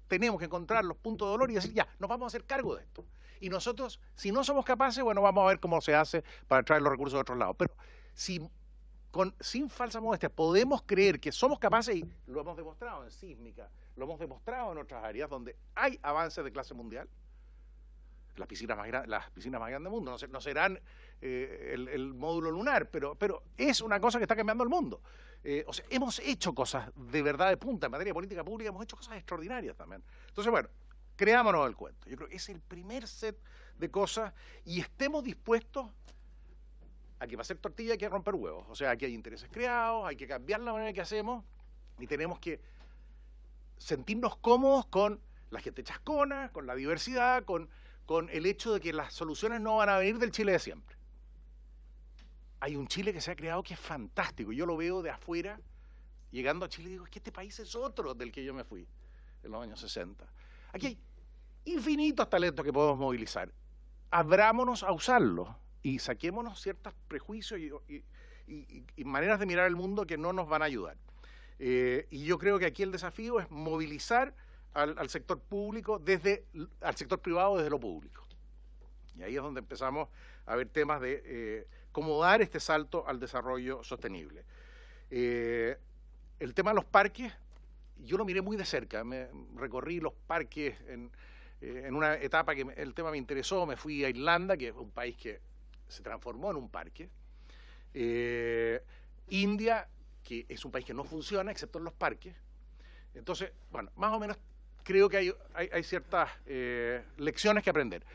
tenemos que encontrar los puntos de dolor y decir, ya, nos vamos a hacer cargo de esto. Y nosotros, si no somos capaces, bueno, vamos a ver cómo se hace para traer los recursos de otros lados. Pero sin falsa modestia, podemos creer que somos capaces, y lo hemos demostrado en sísmica, lo hemos demostrado en otras áreas donde hay avances de clase mundial. Las piscinas más grandes del mundo no serán el módulo lunar, pero es una cosa que está cambiando el mundo. O sea, hemos hecho cosas de verdad de punta en materia de política pública, hemos hecho cosas extraordinarias también. Entonces, bueno, creámonos el cuento. Yo creo que es el primer set de cosas y estemos dispuestos a que para hacer tortilla hay que romper huevos. O sea, aquí hay intereses creados, hay que cambiar la manera que hacemos y tenemos que sentirnos cómodos con la gente chascona, con la diversidad, con el hecho de que las soluciones no van a venir del Chile de siempre. Hay un Chile que se ha creado que es fantástico. Yo lo veo de afuera, llegando a Chile, y digo, es que este país es otro del que yo me fui en los años 60. Aquí hay infinitos talentos que podemos movilizar. Abrámonos a usarlos y saquémonos ciertos prejuicios y maneras de mirar el mundo que no nos van a ayudar. Y yo creo que aquí el desafío es movilizar al sector público al sector privado desde lo público. Y ahí es donde empezamos a ver temas de cómo dar este salto al desarrollo sostenible. El tema de los parques, yo lo miré muy de cerca, me recorrí los parques en una etapa que el tema me interesó, me fui a Irlanda, que es un país que se transformó en un parque. India, que es un país que no funciona excepto en los parques. Entonces, bueno, más o menos creo que hay ciertas lecciones que aprender.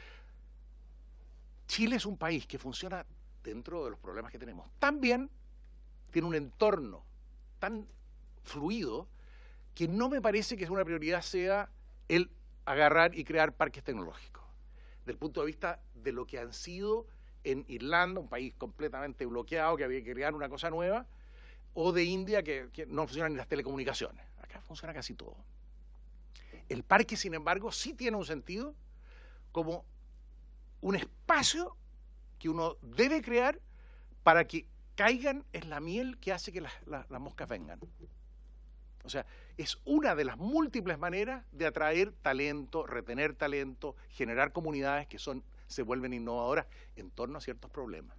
Chile es un país que funciona dentro de los problemas que tenemos. También tiene un entorno tan fluido que no me parece que una prioridad sea el agarrar y crear parques tecnológicos. Del punto de vista de lo que han sido en Irlanda, un país completamente bloqueado, que había que crear una cosa nueva, o de India, que no funcionan ni las telecomunicaciones. Acá funciona casi todo. El parque, sin embargo, sí tiene un sentido como un espacio que uno debe crear para que caigan en la miel que hace que las moscas vengan. O sea, es una de las múltiples maneras de atraer talento, retener talento, generar comunidades que se vuelven innovadoras en torno a ciertos problemas,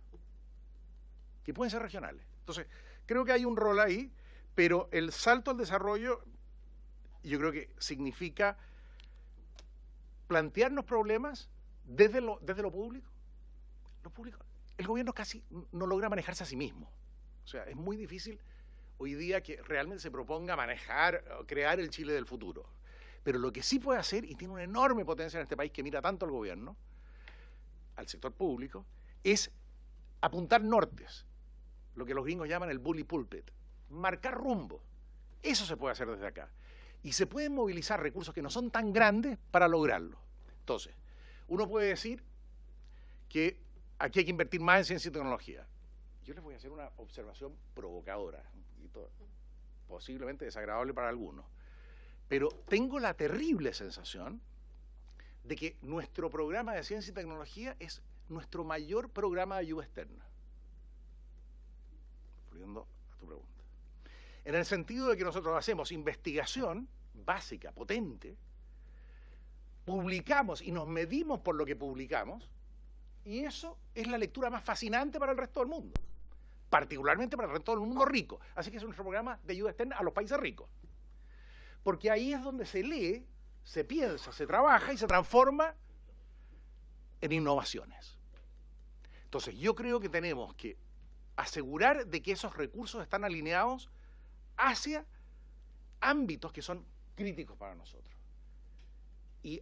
que pueden ser regionales. Entonces, creo que hay un rol ahí, pero el salto al desarrollo yo creo que significa plantearnos problemas desde lo público. El gobierno casi no logra manejarse a sí mismo. O sea, es muy difícil hoy día que realmente se proponga manejar, crear el Chile del futuro. Pero lo que sí puede hacer, y tiene una enorme potencia en este país que mira tanto al gobierno, al sector público, es apuntar nortes, lo que los gringos llaman el bully pulpit, marcar rumbo. Eso se puede hacer desde acá. Y se pueden movilizar recursos que no son tan grandes para lograrlo. Entonces, uno puede decir que aquí hay que invertir más en ciencia y tecnología. Yo les voy a hacer una observación provocadora, un poquito posiblemente desagradable para algunos, pero tengo la terrible sensación de que nuestro programa de ciencia y tecnología es nuestro mayor programa de ayuda externa. Volviendo a tu pregunta. En el sentido de que nosotros hacemos investigación básica, potente, publicamos y nos medimos por lo que publicamos, y eso es la lectura más fascinante para el resto del mundo, particularmente para el resto del mundo rico. Así que es nuestro programa de ayuda externa a los países ricos. Porque ahí es donde se lee, se piensa, se trabaja y se transforma en innovaciones. Entonces, yo creo que tenemos que asegurar de que esos recursos están alineados hacia ámbitos que son críticos para nosotros. Y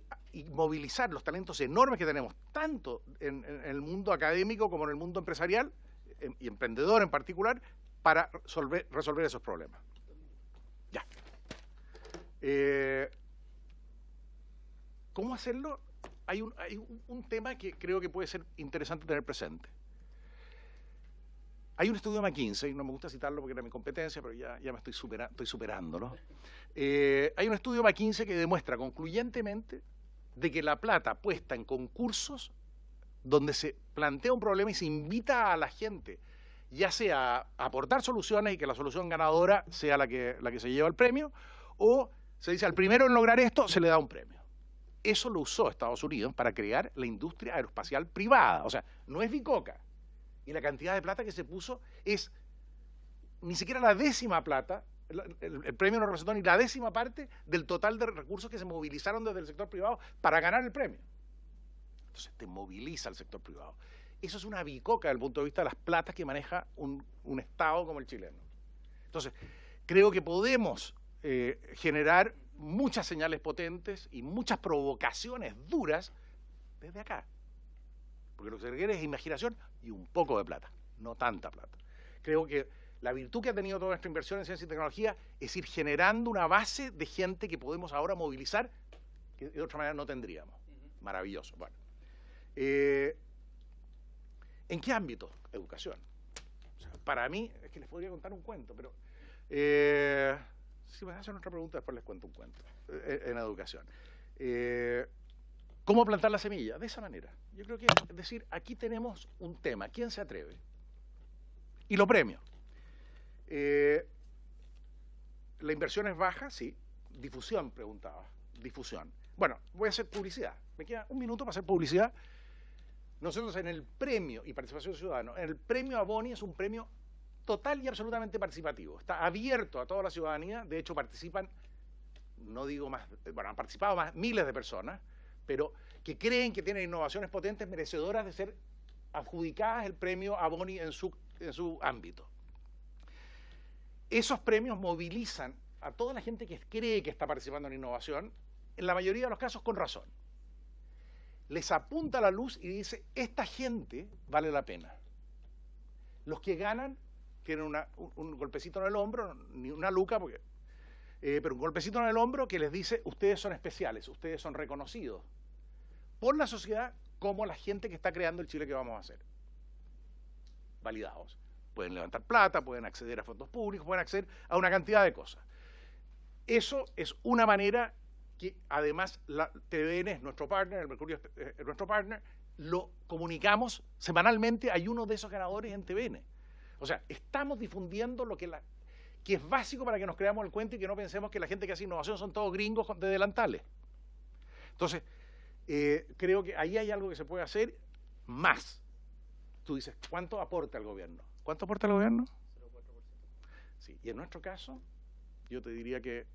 movilizar los talentos enormes que tenemos, tanto en el mundo académico como en el mundo empresarial, y emprendedor en particular, para resolver esos problemas. Ya. ¿Cómo hacerlo? Hay un tema que creo que puede ser interesante tener presente. Hay un estudio de McKinsey, no me gusta citarlo porque era mi competencia, pero ya me estoy superándolo. Hay un estudio de McKinsey que demuestra concluyentemente de que la plata puesta en concursos donde se plantea un problema y se invita a la gente, ya sea a aportar soluciones y que la solución ganadora sea la que se lleva el premio, o se dice al primero en lograr esto se le da un premio. Eso lo usó Estados Unidos para crear la industria aeroespacial privada. O sea, no es Bicoca. Y la cantidad de plata que se puso es ni siquiera la décima plata, el premio no representó ni la décima parte del total de recursos que se movilizaron desde el sector privado para ganar el premio. Entonces te moviliza el sector privado. Eso es una bicoca desde el punto de vista de las platas que maneja un Estado como el chileno. Entonces, creo que podemos generar muchas señales potentes y muchas provocaciones duras desde acá. Porque lo que se requiere es imaginación y un poco de plata, no tanta plata. Creo que la virtud que ha tenido toda nuestra inversión en ciencia y tecnología es ir generando una base de gente que podemos ahora movilizar que de otra manera no tendríamos. Maravilloso. Bueno. ¿En qué ámbito? Educación. O sea, para mí, es que les podría contar un cuento, pero si me hacen otra pregunta, después les cuento un cuento en educación. ¿Cómo plantar la semilla? De esa manera. Yo creo que es decir, aquí tenemos un tema. ¿Quién se atreve? Y lo premio. La inversión es baja, sí. Difusión, preguntaba. Difusión. Bueno, voy a hacer publicidad. Me queda un minuto para hacer publicidad. Nosotros en el premio y participación ciudadana, en el premio Aboni es un premio total y absolutamente participativo. Está abierto a toda la ciudadanía. De hecho, participan, no digo más, bueno, han participado más miles de personas, pero que creen que tienen innovaciones potentes merecedoras de ser adjudicadas el premio Aboni en su ámbito. Esos premios movilizan a toda la gente que cree que está participando en innovación en la mayoría de los casos con razón. Les apunta la luz y dice, esta gente vale la pena. Los que ganan tienen un golpecito en el hombro, ni una luca, pero un golpecito en el hombro que les dice, ustedes son especiales, ustedes son reconocidos por la sociedad como la gente que está creando el Chile que vamos a hacer. Validados. Pueden levantar plata, pueden acceder a fondos públicos, pueden acceder a una cantidad de cosas. Eso es una manera que además TVN es nuestro partner, el Mercurio es nuestro partner, lo comunicamos semanalmente, hay uno de esos ganadores en TVN. O sea, estamos difundiendo lo que es básico para que nos creamos el cuento y que no pensemos que la gente que hace innovación son todos gringos de delantales. Entonces, creo que ahí hay algo que se puede hacer más. Tú dices, ¿cuánto aporta el gobierno? ¿Cuánto aporta el gobierno? 0,4%. Sí, y en nuestro caso, yo te diría que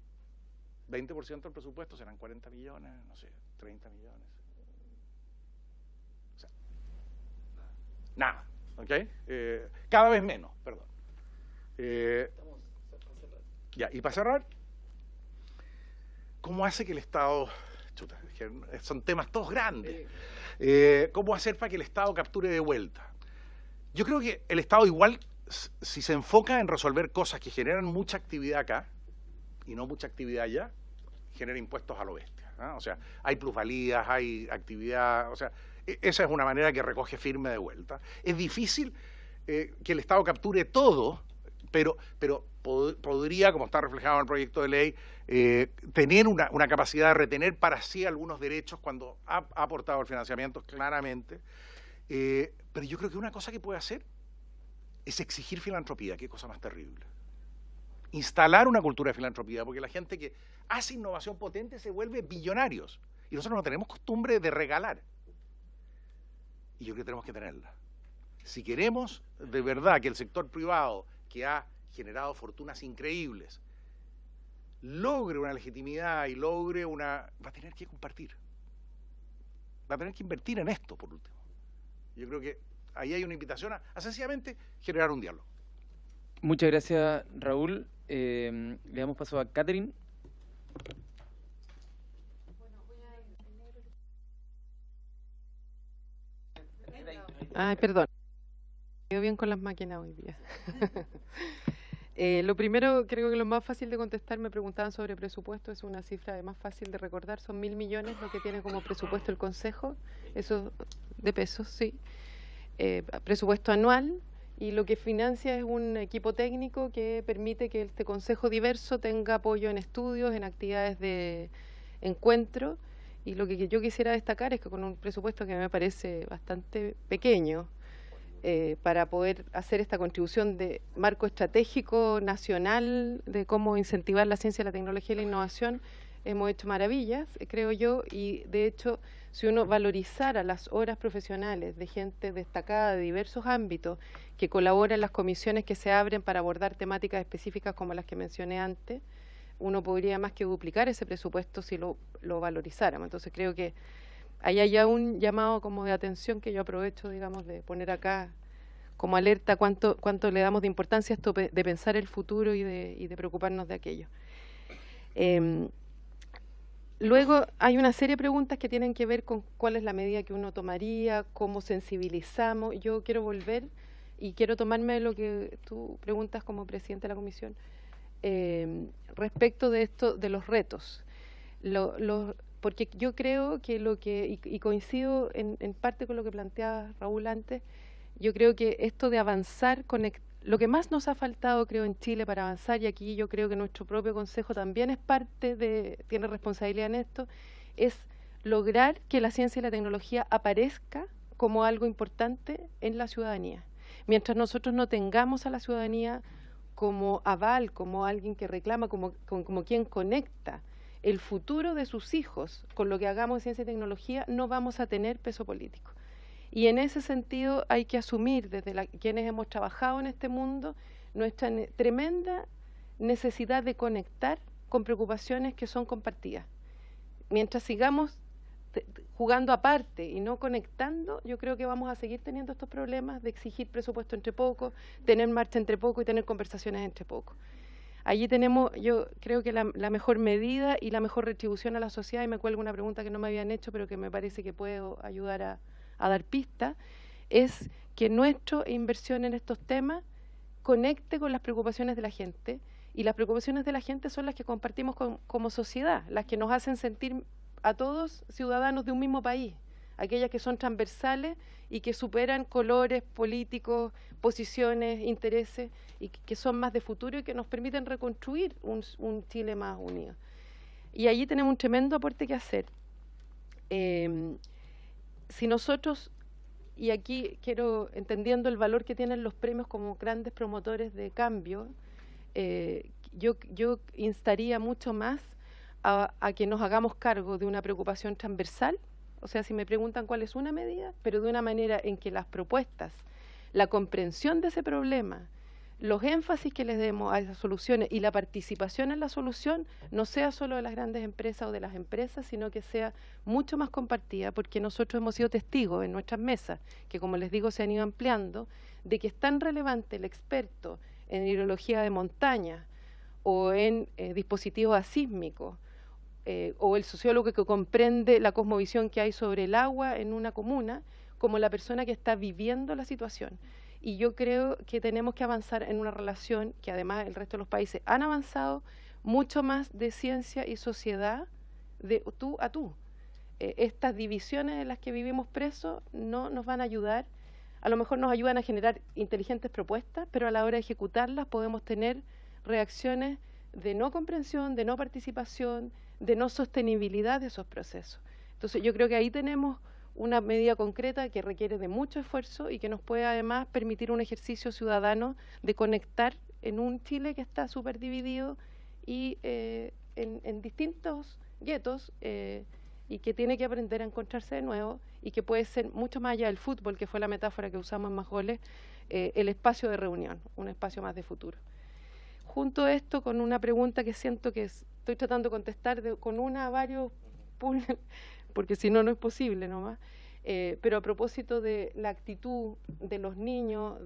20% del presupuesto serán 40 millones, no sé, 30 millones. O sea, nada, ¿ok? Cada vez menos, perdón. Ya, y para cerrar, ¿cómo hace que el Estado, chuta, son temas todos grandes, cómo hacer para que el Estado capture de vuelta? Yo creo que el Estado igual, si se enfoca en resolver cosas que generan mucha actividad acá, y no mucha actividad allá, genera impuestos a lo bestia, ¿no? O sea, hay plusvalías, hay actividad, o sea, esa es una manera que recoge firme de vuelta. Es difícil que el Estado capture todo, pero podría, como está reflejado en el proyecto de ley, tener una capacidad de retener para sí algunos derechos cuando ha aportado el financiamiento, claramente. Pero yo creo que una cosa que puede hacer es exigir filantropía, qué cosa más terrible. Instalar una cultura de filantropía, porque la gente que hace innovación potente se vuelve billonarios. Y nosotros no tenemos costumbre de regalar. Y yo creo que tenemos que tenerla. Si queremos de verdad que el sector privado, que ha generado fortunas increíbles, logre una legitimidad y logre va a tener que compartir. Va a tener que invertir en esto, por último. Yo creo que ahí hay una invitación a sencillamente generar un diálogo. Muchas gracias, Raúl. Le damos paso a Catherine. Ay, perdón. Me quedo bien con las máquinas hoy día. Lo primero, creo que lo más fácil de contestar, me preguntaban sobre presupuesto, es una cifra más fácil de recordar, son 1.000 millones lo que tiene como presupuesto el Consejo, eso de pesos, sí. Presupuesto anual, y lo que financia es un equipo técnico que permite que este Consejo diverso tenga apoyo en estudios, en actividades de encuentro, y lo que yo quisiera destacar es que con un presupuesto que me parece bastante pequeño, para poder hacer esta contribución de marco estratégico nacional de cómo incentivar la ciencia, la tecnología y la innovación, hemos hecho maravillas, creo yo, y de hecho, si uno valorizara las horas profesionales de gente destacada de diversos ámbitos que colabora en las comisiones que se abren para abordar temáticas específicas como las que mencioné antes, uno podría más que duplicar ese presupuesto si lo valorizáramos. Entonces creo que ahí hay ya un llamado como de atención que yo aprovecho, digamos, de poner acá como alerta cuánto le damos de importancia a esto de pensar el futuro y de preocuparnos de aquello. Luego hay una serie de preguntas que tienen que ver con cuál es la medida que uno tomaría, cómo sensibilizamos. Yo quiero volver y quiero tomarme lo que tú preguntas como presidente de la comisión respecto de esto, de los retos. Porque yo creo que y coincido en parte con lo que planteaba Raúl antes, yo creo que esto de avanzar, lo que más nos ha faltado, creo, en Chile para avanzar, y aquí yo creo que nuestro propio Consejo también es tiene responsabilidad en esto, es lograr que la ciencia y la tecnología aparezca como algo importante en la ciudadanía. Mientras nosotros no tengamos a la ciudadanía como aval, como alguien que reclama, como quien conecta el futuro de sus hijos con lo que hagamos en ciencia y tecnología, no vamos a tener peso político. Y en ese sentido hay que asumir desde quienes hemos trabajado en este mundo nuestra tremenda necesidad de conectar con preocupaciones que son compartidas. Mientras sigamos jugando aparte y no conectando, yo creo que vamos a seguir teniendo estos problemas de exigir presupuesto entre pocos, tener marcha entre pocos y tener conversaciones entre pocos. Allí tenemos, yo creo que la mejor medida y la mejor retribución a la sociedad, y me cuelgo una pregunta que no me habían hecho, pero que me parece que puedo ayudar a dar pista, es que nuestra inversión en estos temas conecte con las preocupaciones de la gente, y las preocupaciones de la gente son las que compartimos como sociedad, las que nos hacen sentir a todos ciudadanos de un mismo país, aquellas que son transversales y que superan colores políticos, posiciones, intereses, y que son más de futuro y que nos permiten reconstruir un Chile más unido. Y allí tenemos un tremendo aporte que hacer. Si nosotros, y aquí quiero, entendiendo el valor que tienen los premios como grandes promotores de cambio, yo instaría mucho más a que nos hagamos cargo de una preocupación transversal. O sea, si me preguntan cuál es una medida, pero de una manera en que las propuestas, la comprensión de ese problema, los énfasis que les demos a esas soluciones y la participación en la solución no sea solo de las grandes empresas o de las empresas, sino que sea mucho más compartida, porque nosotros hemos sido testigos en nuestras mesas, que como les digo se han ido ampliando, de que es tan relevante el experto en hidrología de montaña o en dispositivos asísmicos, o el sociólogo que comprende la cosmovisión que hay sobre el agua en una comuna, como la persona que está viviendo la situación. Y yo creo que tenemos que avanzar en una relación que además el resto de los países han avanzado, mucho más de ciencia y sociedad, de tú a tú. Estas divisiones en las que vivimos presos no nos van a ayudar, a lo mejor nos ayudan a generar inteligentes propuestas, pero a la hora de ejecutarlas podemos tener reacciones de no comprensión, de no participación, de no sostenibilidad de esos procesos. Entonces yo creo que ahí tenemos una medida concreta que requiere de mucho esfuerzo y que nos puede además permitir un ejercicio ciudadano de conectar en un Chile que está súper dividido y en distintos guetos y que tiene que aprender a encontrarse de nuevo y que puede ser mucho más allá del fútbol, que fue la metáfora que usamos en Más Goles, el espacio de reunión, un espacio más de futuro. Junto a esto con una pregunta que siento que estoy tratando de contestar con una, varios, porque si no, no es posible nomás, pero a propósito de la actitud de los niños,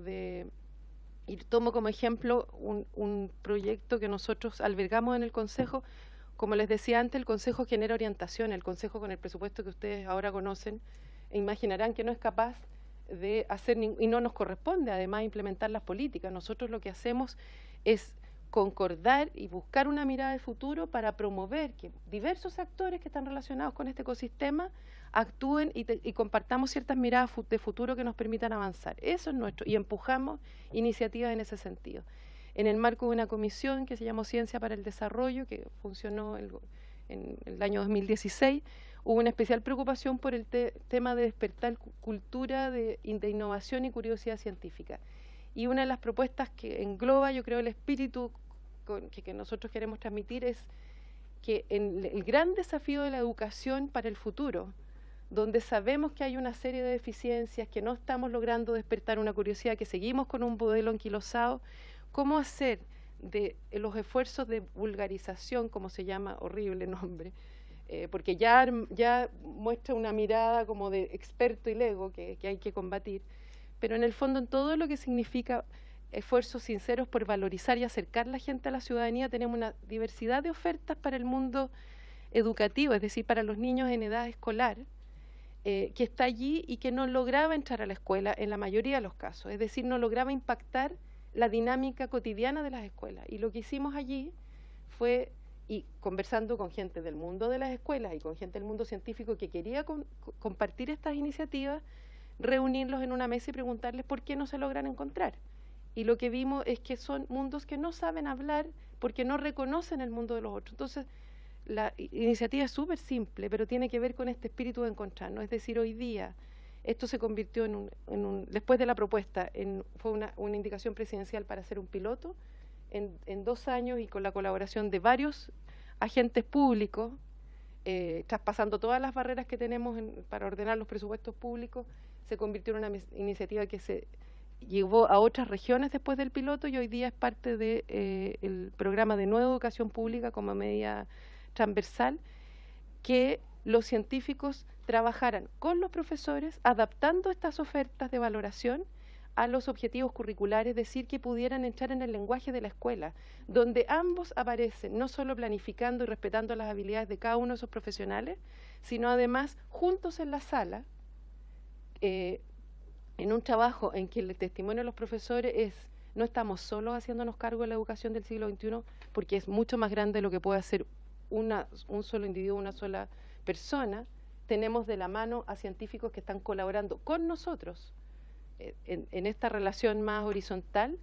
y tomo como ejemplo un proyecto que nosotros albergamos en el Consejo. Como les decía antes, el Consejo genera orientación, el Consejo con el presupuesto que ustedes ahora conocen, e imaginarán que no es capaz de hacer, y no nos corresponde además implementar las políticas. Nosotros lo que hacemos es concordar y buscar una mirada de futuro para promover que diversos actores que están relacionados con este ecosistema actúen y compartamos ciertas miradas de futuro que nos permitan avanzar. Eso es nuestro, y empujamos iniciativas en ese sentido. En el marco de una comisión que se llamó Ciencia para el Desarrollo, que funcionó en el año 2016, hubo una especial preocupación por el tema de despertar cultura de innovación y curiosidad científica. Y una de las propuestas que engloba, yo creo, el espíritu que nosotros queremos transmitir es que en el gran desafío de la educación para el futuro, donde sabemos que hay una serie de deficiencias, que no estamos logrando despertar una curiosidad, que seguimos con un modelo anquilosado, ¿cómo hacer de los esfuerzos de vulgarización, como se llama, horrible nombre, porque ya muestra una mirada como de experto y lego que hay que combatir, pero en el fondo en todo lo que significa esfuerzos sinceros por valorizar y acercar la gente a la ciudadanía, tenemos una diversidad de ofertas para el mundo educativo, es decir, para los niños en edad escolar, que está allí y que no lograba entrar a la escuela en la mayoría de los casos, es decir, no lograba impactar la dinámica cotidiana de las escuelas. Y lo que hicimos allí fue, y conversando con gente del mundo de las escuelas y con gente del mundo científico que quería compartir estas iniciativas, reunirlos en una mesa y preguntarles por qué no se logran encontrar. Y lo que vimos es que son mundos que no saben hablar porque no reconocen el mundo de los otros. Entonces, la iniciativa es súper simple, pero tiene que ver con este espíritu de encontrarnos. Es decir, hoy día, esto se convirtió después de la propuesta, fue una indicación presidencial para hacer un piloto en 2 años y con la colaboración de varios agentes públicos, traspasando todas las barreras que tenemos para ordenar los presupuestos públicos, se convirtió en una iniciativa que se llevó a otras regiones después del piloto y hoy día es parte del programa de Nueva Educación Pública como medida transversal, que los científicos trabajaran con los profesores adaptando estas ofertas de valoración a los objetivos curriculares, es decir, que pudieran entrar en el lenguaje de la escuela, donde ambos aparecen, no solo planificando y respetando las habilidades de cada uno de esos profesionales, sino además juntos en la sala, en un trabajo en que el testimonio de los profesores es: no estamos solos haciéndonos cargo de la educación del siglo XXI, porque es mucho más grande de lo que puede hacer un solo individuo, una sola persona. Tenemos de la mano a científicos que están colaborando con nosotros en esta relación más horizontal.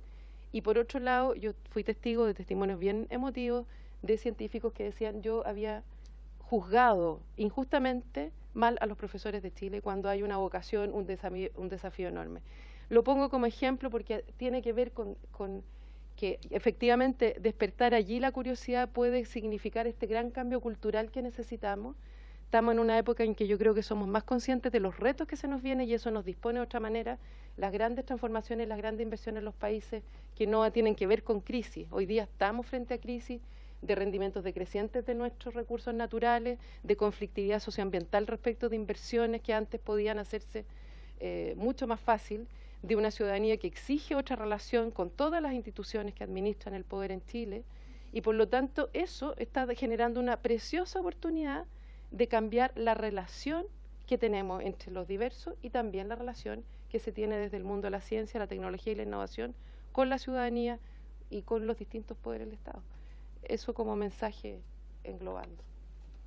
Y por otro lado, yo fui testigo de testimonios bien emotivos de científicos que decían: yo había juzgado injustamente mal a los profesores de Chile cuando hay una vocación, un desafío enorme. Lo pongo como ejemplo porque tiene que ver con que efectivamente despertar allí la curiosidad puede significar este gran cambio cultural que necesitamos. Estamos en una época en que yo creo que somos más conscientes de los retos que se nos vienen y eso nos dispone de otra manera. Las grandes transformaciones, las grandes inversiones en los países que no tienen que ver con crisis. Hoy día estamos frente a crisis de rendimientos decrecientes de nuestros recursos naturales, de conflictividad socioambiental respecto de inversiones que antes podían hacerse mucho más fácil, de una ciudadanía que exige otra relación con todas las instituciones que administran el poder en Chile, y por lo tanto eso está generando una preciosa oportunidad de cambiar la relación que tenemos entre los diversos y también la relación que se tiene desde el mundo de la ciencia, la tecnología y la innovación con la ciudadanía y con los distintos poderes del Estado. Eso como mensaje englobando.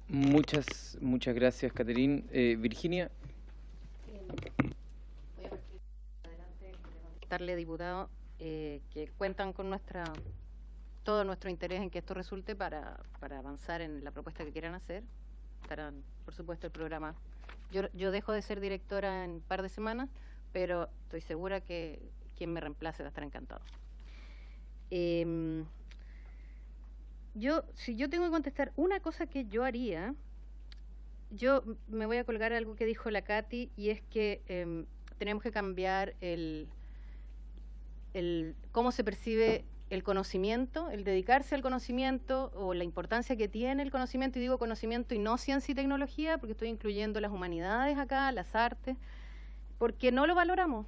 Muchas gracias, Caterín. Virginia. Voy a partir adelante para contestarle, diputado, que cuentan con todo nuestro interés en que esto resulte para avanzar en la propuesta que quieran hacer. Estarán, por supuesto, el programa. Yo dejo de ser directora en un par de semanas, pero estoy segura que quien me reemplace va a estar encantado. Si yo tengo que contestar una cosa que yo haría, yo me voy a colgar algo que dijo la Katy, y es que tenemos que cambiar cómo se percibe el conocimiento, el dedicarse al conocimiento o la importancia que tiene el conocimiento, y digo conocimiento y no ciencia y tecnología, porque estoy incluyendo las humanidades acá, las artes, porque no lo valoramos.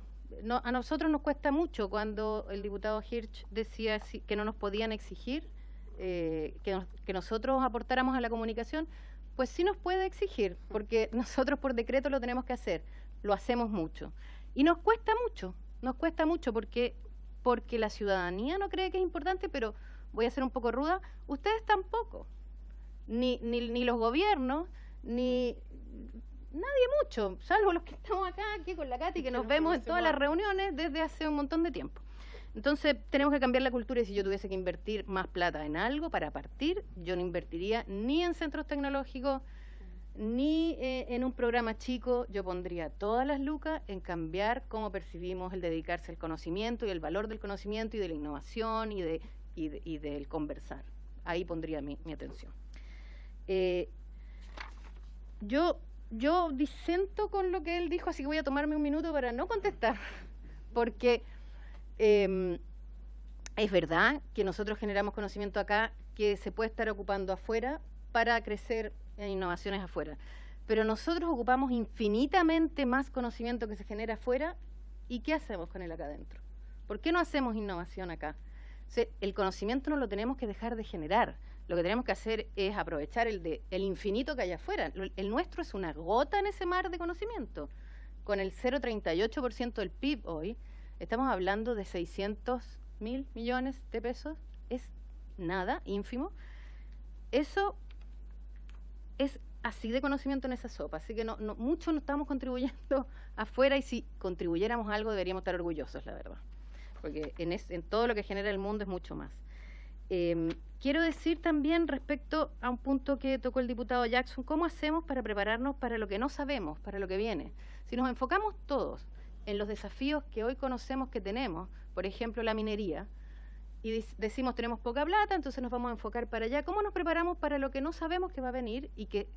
A nosotros nos cuesta mucho. Cuando el diputado Hirsch decía que no nos podían exigir que nosotros aportáramos a la comunicación, pues sí nos puede exigir, porque nosotros por decreto lo tenemos que hacer, lo hacemos mucho. Y nos cuesta mucho porque la ciudadanía no cree que es importante, pero voy a ser un poco ruda, ustedes tampoco, ni los gobiernos, ni nadie mucho, salvo los que estamos acá aquí con la Katy, que nos vemos en todas las reuniones desde hace un montón de tiempo. Entonces tenemos que cambiar la cultura, y si yo tuviese que invertir más plata en algo para partir, yo no invertiría ni en centros tecnológicos, ni en un programa chico. Yo pondría todas las lucas en cambiar cómo percibimos el dedicarse al conocimiento y el valor del conocimiento y de la innovación y del conversar. Ahí pondría mi atención. Yo disento con lo que él dijo, así que voy a tomarme un minuto para no contestar, porque es verdad que nosotros generamos conocimiento acá que se puede estar ocupando afuera para crecer en innovaciones afuera, pero nosotros ocupamos infinitamente más conocimiento que se genera afuera. ¿Y qué hacemos con él acá adentro? ¿Por qué no hacemos innovación acá? O sea, el conocimiento no lo tenemos que dejar de generar. Lo que tenemos que hacer es aprovechar el infinito que hay afuera. El nuestro es una gota en ese mar de conocimiento. Con el 0,38% del PIB hoy, estamos hablando de 600.000 millones de pesos. Es nada, ínfimo. Eso es así de conocimiento en esa sopa. Así que mucho no estamos contribuyendo afuera, y si contribuyéramos algo deberíamos estar orgullosos, la verdad. Porque en todo lo que genera el mundo es mucho más. Quiero decir también respecto a un punto que tocó el diputado Jackson, ¿cómo hacemos para prepararnos para lo que no sabemos, para lo que viene? Si nos enfocamos todos en los desafíos que hoy conocemos que tenemos, por ejemplo la minería, y decimos tenemos poca plata, entonces nos vamos a enfocar para allá, ¿cómo nos preparamos para lo que no sabemos que va a venir y que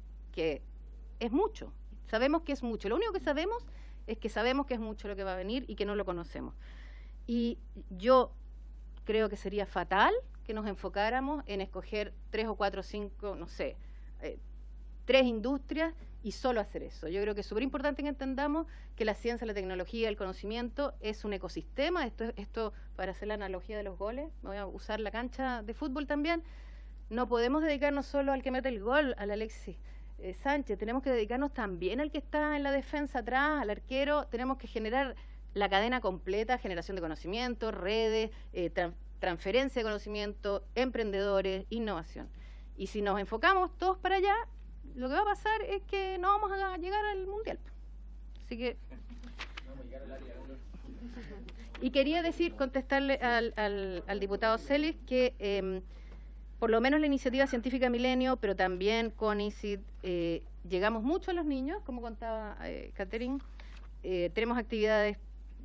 es mucho? Sabemos que es mucho, lo único que sabemos es que sabemos que es mucho lo que va a venir y que no lo conocemos. Y yo creo que sería fatal que nos enfocáramos en escoger 3 o 4 o 5, no sé, 3 industrias y solo hacer eso. Yo creo que es súper importante que entendamos que la ciencia, la tecnología, el conocimiento es un ecosistema. Esto para hacer la analogía de los goles, voy a usar la cancha de fútbol también. No podemos dedicarnos solo al que mete el gol, al Alexis Sánchez. Tenemos que dedicarnos también al que está en la defensa atrás, al arquero. Tenemos que generar la cadena completa, generación de conocimiento, redes, transferencia de conocimiento, emprendedores, innovación. Y si nos enfocamos todos para allá, lo que va a pasar es que no vamos a llegar al Mundial. Así que... Y quería contestarle al diputado Celis que por lo menos la iniciativa científica Milenio, pero también con ICID, llegamos mucho a los niños, como contaba Catherine. Tenemos actividades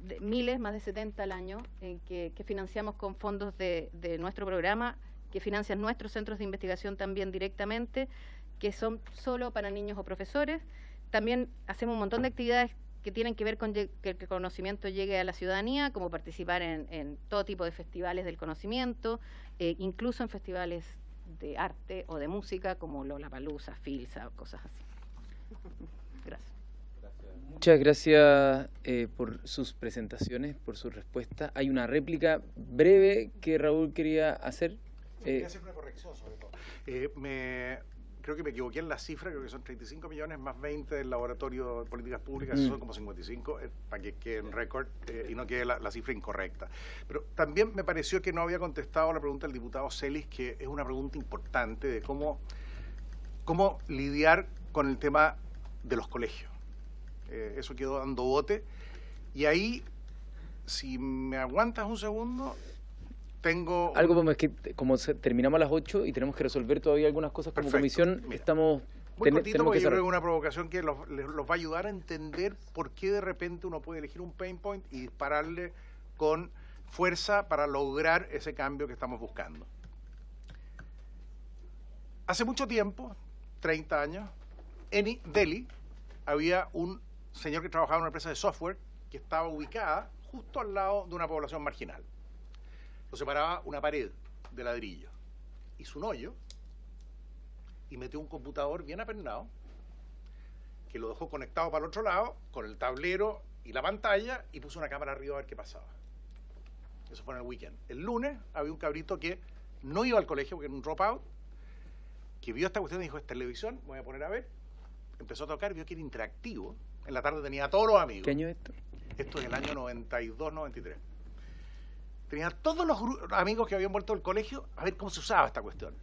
de miles, más de 70 al año, que financiamos con fondos de nuestro programa, que financian nuestros centros de investigación también directamente, que son solo para niños o profesores. También hacemos un montón de actividades que tienen que ver con que el conocimiento llegue a la ciudadanía, como participar en todo tipo de festivales del conocimiento, incluso en festivales de arte o de música, como Lollapalooza, Filsa, cosas así. Gracias. Muchas gracias por sus presentaciones, por su respuesta. Hay una réplica breve que Raúl quería hacer. Quería hacer una corrección sobre todo. Creo que me equivoqué en la cifra, creo que son 35 millones más 20 del Laboratorio de Políticas Públicas, son como 55, para que quede en récord y no quede la cifra incorrecta. Pero también me pareció que no había contestado a la pregunta del diputado Celis, que es una pregunta importante de cómo lidiar con el tema de los colegios. Eso quedó dando bote. Y ahí, si me aguantas un segundo... Tengo algo como terminamos a las 8 y tenemos que resolver todavía algunas cosas como comisión. Mira, estamos muy cortito, porque yo creo que es una provocación que los va a ayudar a entender por qué de repente uno puede elegir un pain point y dispararle con fuerza para lograr ese cambio que estamos buscando. Hace mucho tiempo, 30 años, en Delhi había un señor que trabajaba en una empresa de software que estaba ubicada justo al lado de una población marginal. Lo separaba una pared de ladrillo. Hizo un hoyo y metió un computador bien apernado que lo dejó conectado para el otro lado con el tablero y la pantalla y puso una cámara arriba a ver qué pasaba. Eso fue en el weekend. El lunes había un cabrito que no iba al colegio porque era un dropout, que vio esta cuestión y dijo, es televisión, me voy a poner a ver. Empezó a tocar, vio que era interactivo. En la tarde tenía a todos los amigos. ¿Qué año es esto? Esto es el año 92, 93. Tenía todos los amigos que habían vuelto del colegio a ver cómo se usaba esta cuestión.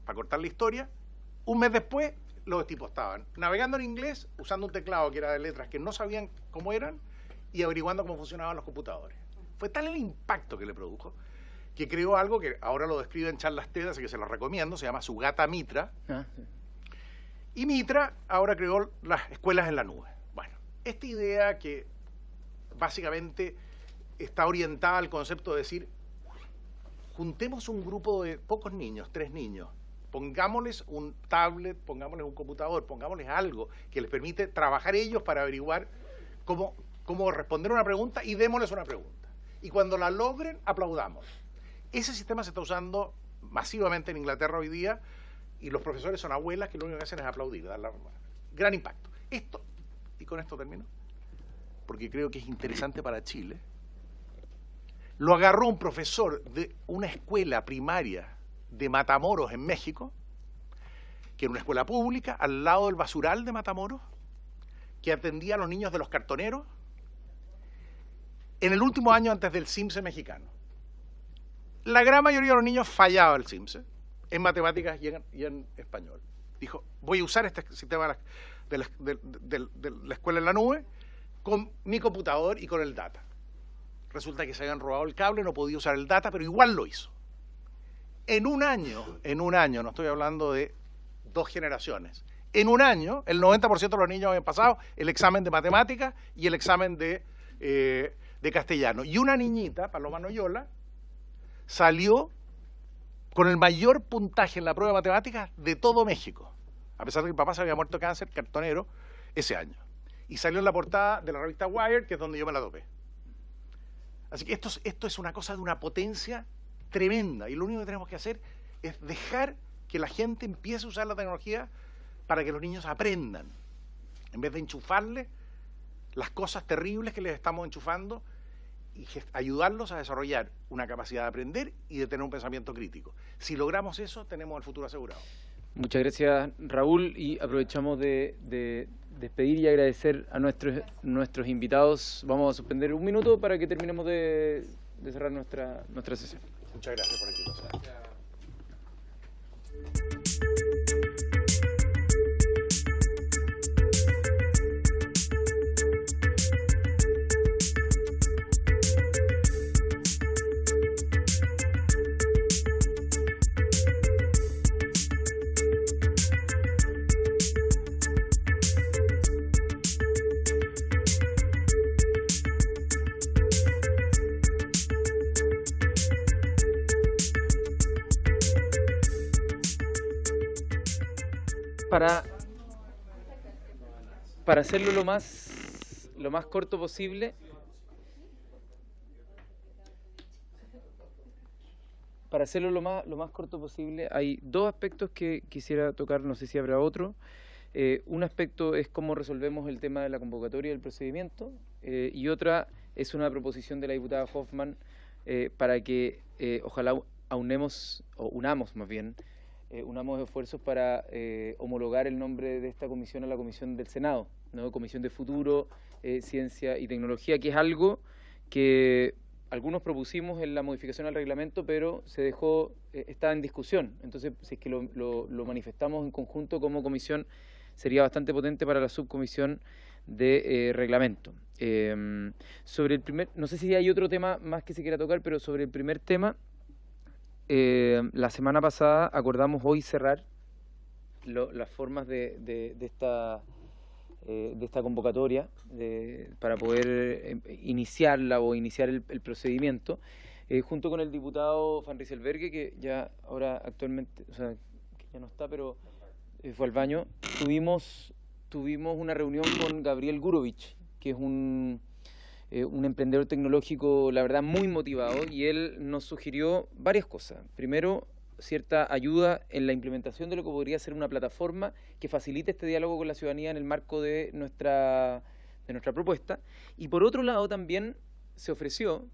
Para cortar la historia, un mes después, los tipos estaban navegando en inglés, usando un teclado que era de letras que no sabían cómo eran y averiguando cómo funcionaban los computadores. Fue tal el impacto que le produjo que creó algo que ahora lo describe en charlas TED, así que se lo recomiendo, se llama Sugata Mitra. Y Mitra ahora creó las escuelas en la nube. Bueno, esta idea que básicamente está orientada al concepto de decir, juntemos un grupo de pocos niños, 3 niños, pongámosles un tablet, pongámosles un computador, pongámosles algo que les permite trabajar ellos para averiguar cómo responder una pregunta y démosles una pregunta. Y cuando la logren, aplaudamos. Ese sistema se está usando masivamente en Inglaterra hoy día y los profesores son abuelas que lo único que hacen es aplaudir, dar gran impacto. Esto, y con esto termino, porque creo que es interesante para Chile. Lo agarró un profesor de una escuela primaria de Matamoros en México, que era una escuela pública al lado del basural de Matamoros, que atendía a los niños de los cartoneros en el último año antes del CIMSE mexicano. La gran mayoría de los niños fallaba el CIMSE en matemáticas y en español. Dijo, voy a usar este sistema de la escuela en la nube con mi computador y con el data. Resulta que se habían robado el cable, no podía usar el data, pero igual lo hizo. En un año, no estoy hablando de 2 generaciones, en un año, el 90% de los niños habían pasado el examen de matemáticas y el examen de castellano. Y una niñita, Paloma Noyola, salió con el mayor puntaje en la prueba de matemáticas de todo México, a pesar de que el papá se había muerto de cáncer, cartonero, ese año. Y salió en la portada de la revista Wired, que es donde yo me la topé. Así que esto es una cosa de una potencia tremenda, y lo único que tenemos que hacer es dejar que la gente empiece a usar la tecnología para que los niños aprendan. en vez de enchufarles las cosas terribles que les estamos enchufando, y ayudarlos a desarrollar una capacidad de aprender y de tener un pensamiento crítico. Si logramos eso, tenemos el futuro asegurado. Muchas gracias, Raúl, y aprovechamos de despedir y agradecer a nuestros invitados. Vamos a suspender un minuto para que terminemos de cerrar nuestra sesión. Muchas gracias por la invitación. Para hacerlo lo más corto posible, hay dos aspectos que quisiera tocar, no sé si habrá otro. Un aspecto es cómo resolvemos el tema de la convocatoria del procedimiento, y otra es una proposición de la diputada Hoffman para que ojalá unamos esfuerzos para homologar el nombre de esta comisión a la comisión del Senado, ¿no? Comisión de Futuro, Ciencia y Tecnología, que es algo que algunos propusimos en la modificación al reglamento, pero se dejó, está en discusión. Entonces, si es que lo manifestamos en conjunto como comisión, sería bastante potente para la subcomisión de reglamento. Sobre el primer, no sé si hay otro tema más que se quiera tocar, pero sobre el primer tema, la semana pasada acordamos hoy cerrar las formas de esta convocatoria para poder iniciarla o iniciar el procedimiento, junto con el diputado Van Rieselberghe, que ya ahora actualmente, o sea, que ya no está, pero fue al baño. Tuvimos una reunión con Gabriel Gurovich, que es un emprendedor tecnológico, la verdad, muy motivado, y él nos sugirió varias cosas. Primero, cierta ayuda en la implementación de lo que podría ser una plataforma que facilite este diálogo con la ciudadanía en el marco de nuestra propuesta. Y por otro lado, también se ofreció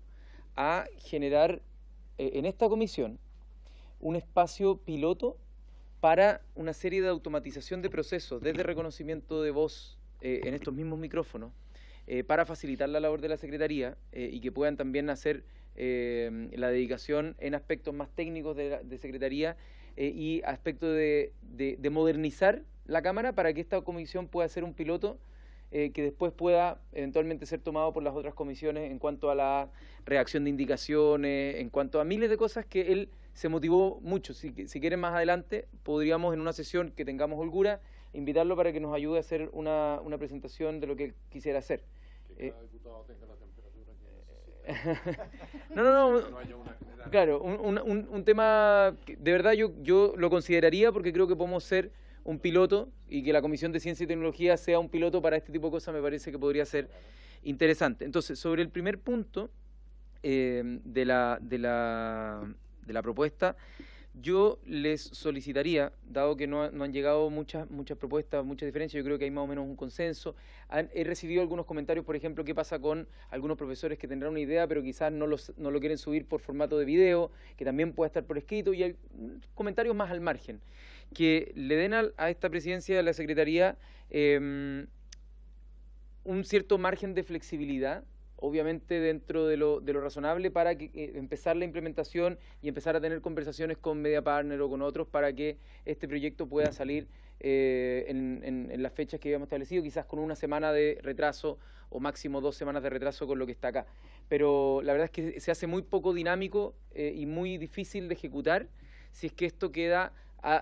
a generar en esta comisión un espacio piloto para una serie de automatización de procesos, desde reconocimiento de voz en estos mismos micrófonos, para facilitar la labor de la Secretaría, y que puedan también hacer la dedicación en aspectos más técnicos de Secretaría, y aspectos de modernizar la Cámara para que esta comisión pueda ser un piloto que después pueda eventualmente ser tomado por las otras comisiones en cuanto a la redacción de indicaciones, en cuanto a miles de cosas que él se motivó mucho. Si quieren más adelante, podríamos en una sesión que tengamos holgura, invitarlo para que nos ayude a hacer una presentación de lo que él quisiera hacer. Que cada diputado tenga la temperatura que no. Claro, un tema que de verdad yo lo consideraría, porque creo que podemos ser un piloto, y que la Comisión de Ciencia y Tecnología sea un piloto para este tipo de cosas, me parece que podría ser interesante. Entonces, sobre el primer punto de la propuesta, yo les solicitaría, dado que no han llegado muchas propuestas, muchas diferencias, yo creo que hay más o menos un consenso. He recibido algunos comentarios, por ejemplo, qué pasa con algunos profesores que tendrán una idea, pero quizás no lo quieren subir por formato de video, que también pueda estar por escrito, y hay comentarios más al margen, que le den a esta presidencia de la Secretaría un cierto margen de flexibilidad, obviamente dentro de lo razonable, para que empezar la implementación y empezar a tener conversaciones con Media Partner o con otros para que este proyecto pueda salir en las fechas que habíamos establecido, quizás con una semana de retraso o máximo 2 semanas de retraso con lo que está acá. Pero la verdad es que se hace muy poco dinámico y muy difícil de ejecutar si es que esto queda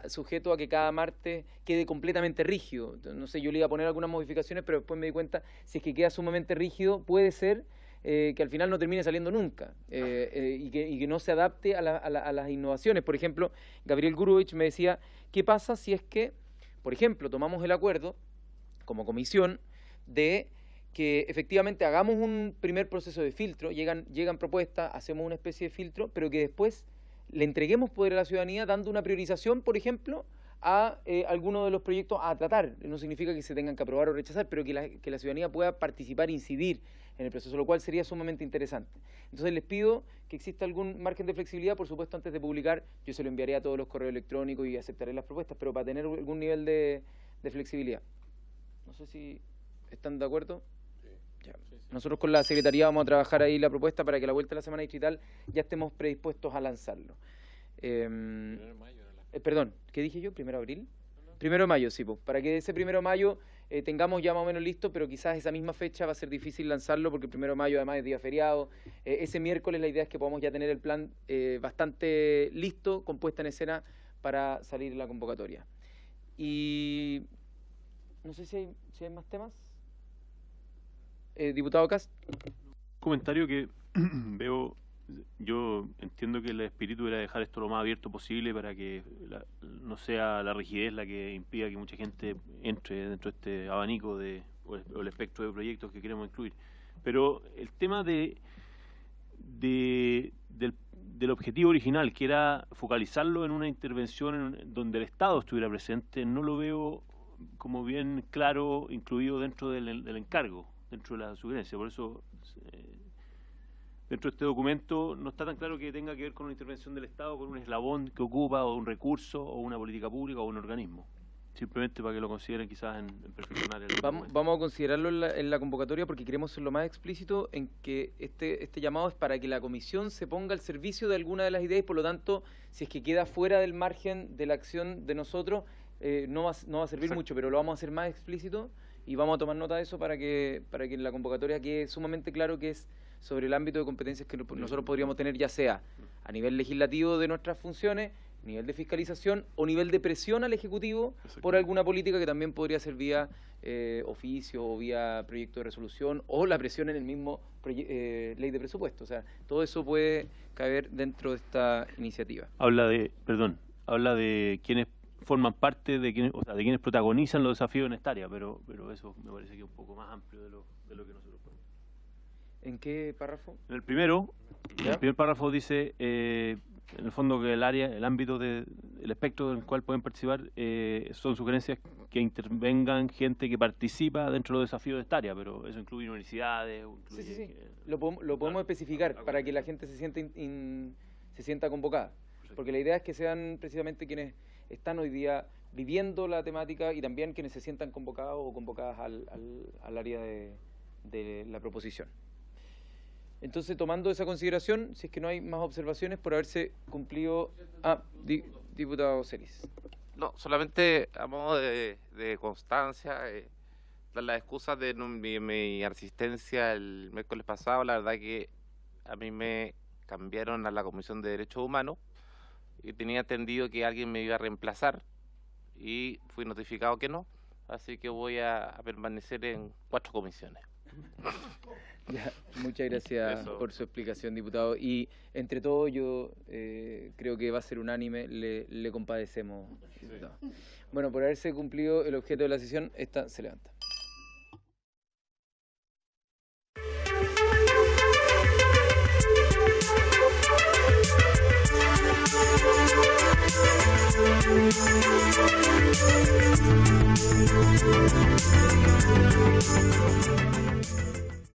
sujeto a que cada martes quede completamente rígido. No sé, yo le iba a poner algunas modificaciones, pero después me di cuenta, si es que queda sumamente rígido, puede ser que al final no termine saliendo nunca, y que no se adapte a las innovaciones. Por ejemplo, Gabriel Gurovich me decía, ¿qué pasa si es que, por ejemplo, tomamos el acuerdo como comisión de que efectivamente hagamos un primer proceso de filtro, llegan propuestas, hacemos una especie de filtro, pero que después le entreguemos poder a la ciudadanía dando una priorización, por ejemplo, a algunos de los proyectos a tratar. No significa que se tengan que aprobar o rechazar, pero que la ciudadanía pueda participar e incidir en el proceso, lo cual sería sumamente interesante. Entonces les pido que exista algún margen de flexibilidad, por supuesto antes de publicar yo se lo enviaré a todos los correos electrónicos y aceptaré las propuestas, pero para tener algún nivel de flexibilidad. No sé si están de acuerdo. Ya. Nosotros con la Secretaría vamos a trabajar ahí la propuesta para que a la vuelta de la semana distrital ya estemos predispuestos a lanzarlo. Perdón, ¿qué dije yo? ¿1 de abril? 1 de mayo, sí, pues, para que ese 1 de mayo tengamos ya más o menos listo, pero quizás esa misma fecha va a ser difícil lanzarlo porque el 1 de mayo además es día feriado. Ese miércoles la idea es que podamos ya tener el plan bastante listo, con puesta en escena para salir la convocatoria. Y no sé si hay más temas. Diputado Cast. Comentario que veo, yo entiendo que el espíritu era dejar esto lo más abierto posible para que no sea la rigidez la que impida que mucha gente entre dentro de este abanico o el espectro de proyectos que queremos incluir. Pero el tema del objetivo original, que era focalizarlo en una intervención donde el Estado estuviera presente, no lo veo como bien claro incluido dentro del encargo, dentro de la sugerencia. Por eso, dentro de este documento no está tan claro que tenga que ver con una intervención del Estado, con un eslabón que ocupa, o un recurso, o una política pública, o un organismo. Simplemente para que lo consideren quizás en perfeccionar el documento. Vamos a considerarlo en la convocatoria porque queremos ser lo más explícito en que este llamado es para que la comisión se ponga al servicio de alguna de las ideas y por lo tanto, si es que queda fuera del margen de la acción de nosotros, no va a servir mucho, pero lo vamos a hacer más explícito y vamos a tomar nota de eso para que en la convocatoria quede sumamente claro que es sobre el ámbito de competencias que nosotros podríamos tener, ya sea a nivel legislativo de nuestras funciones, nivel de fiscalización o nivel de presión al Ejecutivo por alguna política que también podría ser vía oficio o vía proyecto de resolución o la presión en el mismo ley de presupuesto. O sea, todo eso puede caber dentro de esta iniciativa. Habla de quienes forman parte, de quienes protagonizan los desafíos en esta área, pero eso me parece que es un poco más amplio de lo que nosotros podemos. ¿En qué párrafo? En el primero, el primer párrafo dice, en el fondo, que el ámbito el espectro en el cual pueden participar son sugerencias que intervengan gente que participa dentro de los desafíos de esta área, pero eso incluye universidades. Sí. Lo podemos especificar para que la gente se sienta convocada. Porque la idea es que sean precisamente quienes están hoy día viviendo la temática y también quienes se sientan convocados o convocadas al área de la proposición. Entonces, tomando esa consideración, si es que no hay más observaciones por haberse cumplido... diputado Celis. No, solamente a modo de constancia, dar las excusas de mi asistencia el miércoles pasado. La verdad que a mí me cambiaron a la Comisión de Derechos Humanos y tenía entendido que alguien me iba a reemplazar y fui notificado que no, así que voy a permanecer en 4 comisiones. Ya, muchas gracias por su explicación, diputado. Y entre todos yo creo que va a ser unánime, le compadecemos, diputado. Bueno, por haberse cumplido el objeto de la sesión, esta se levanta.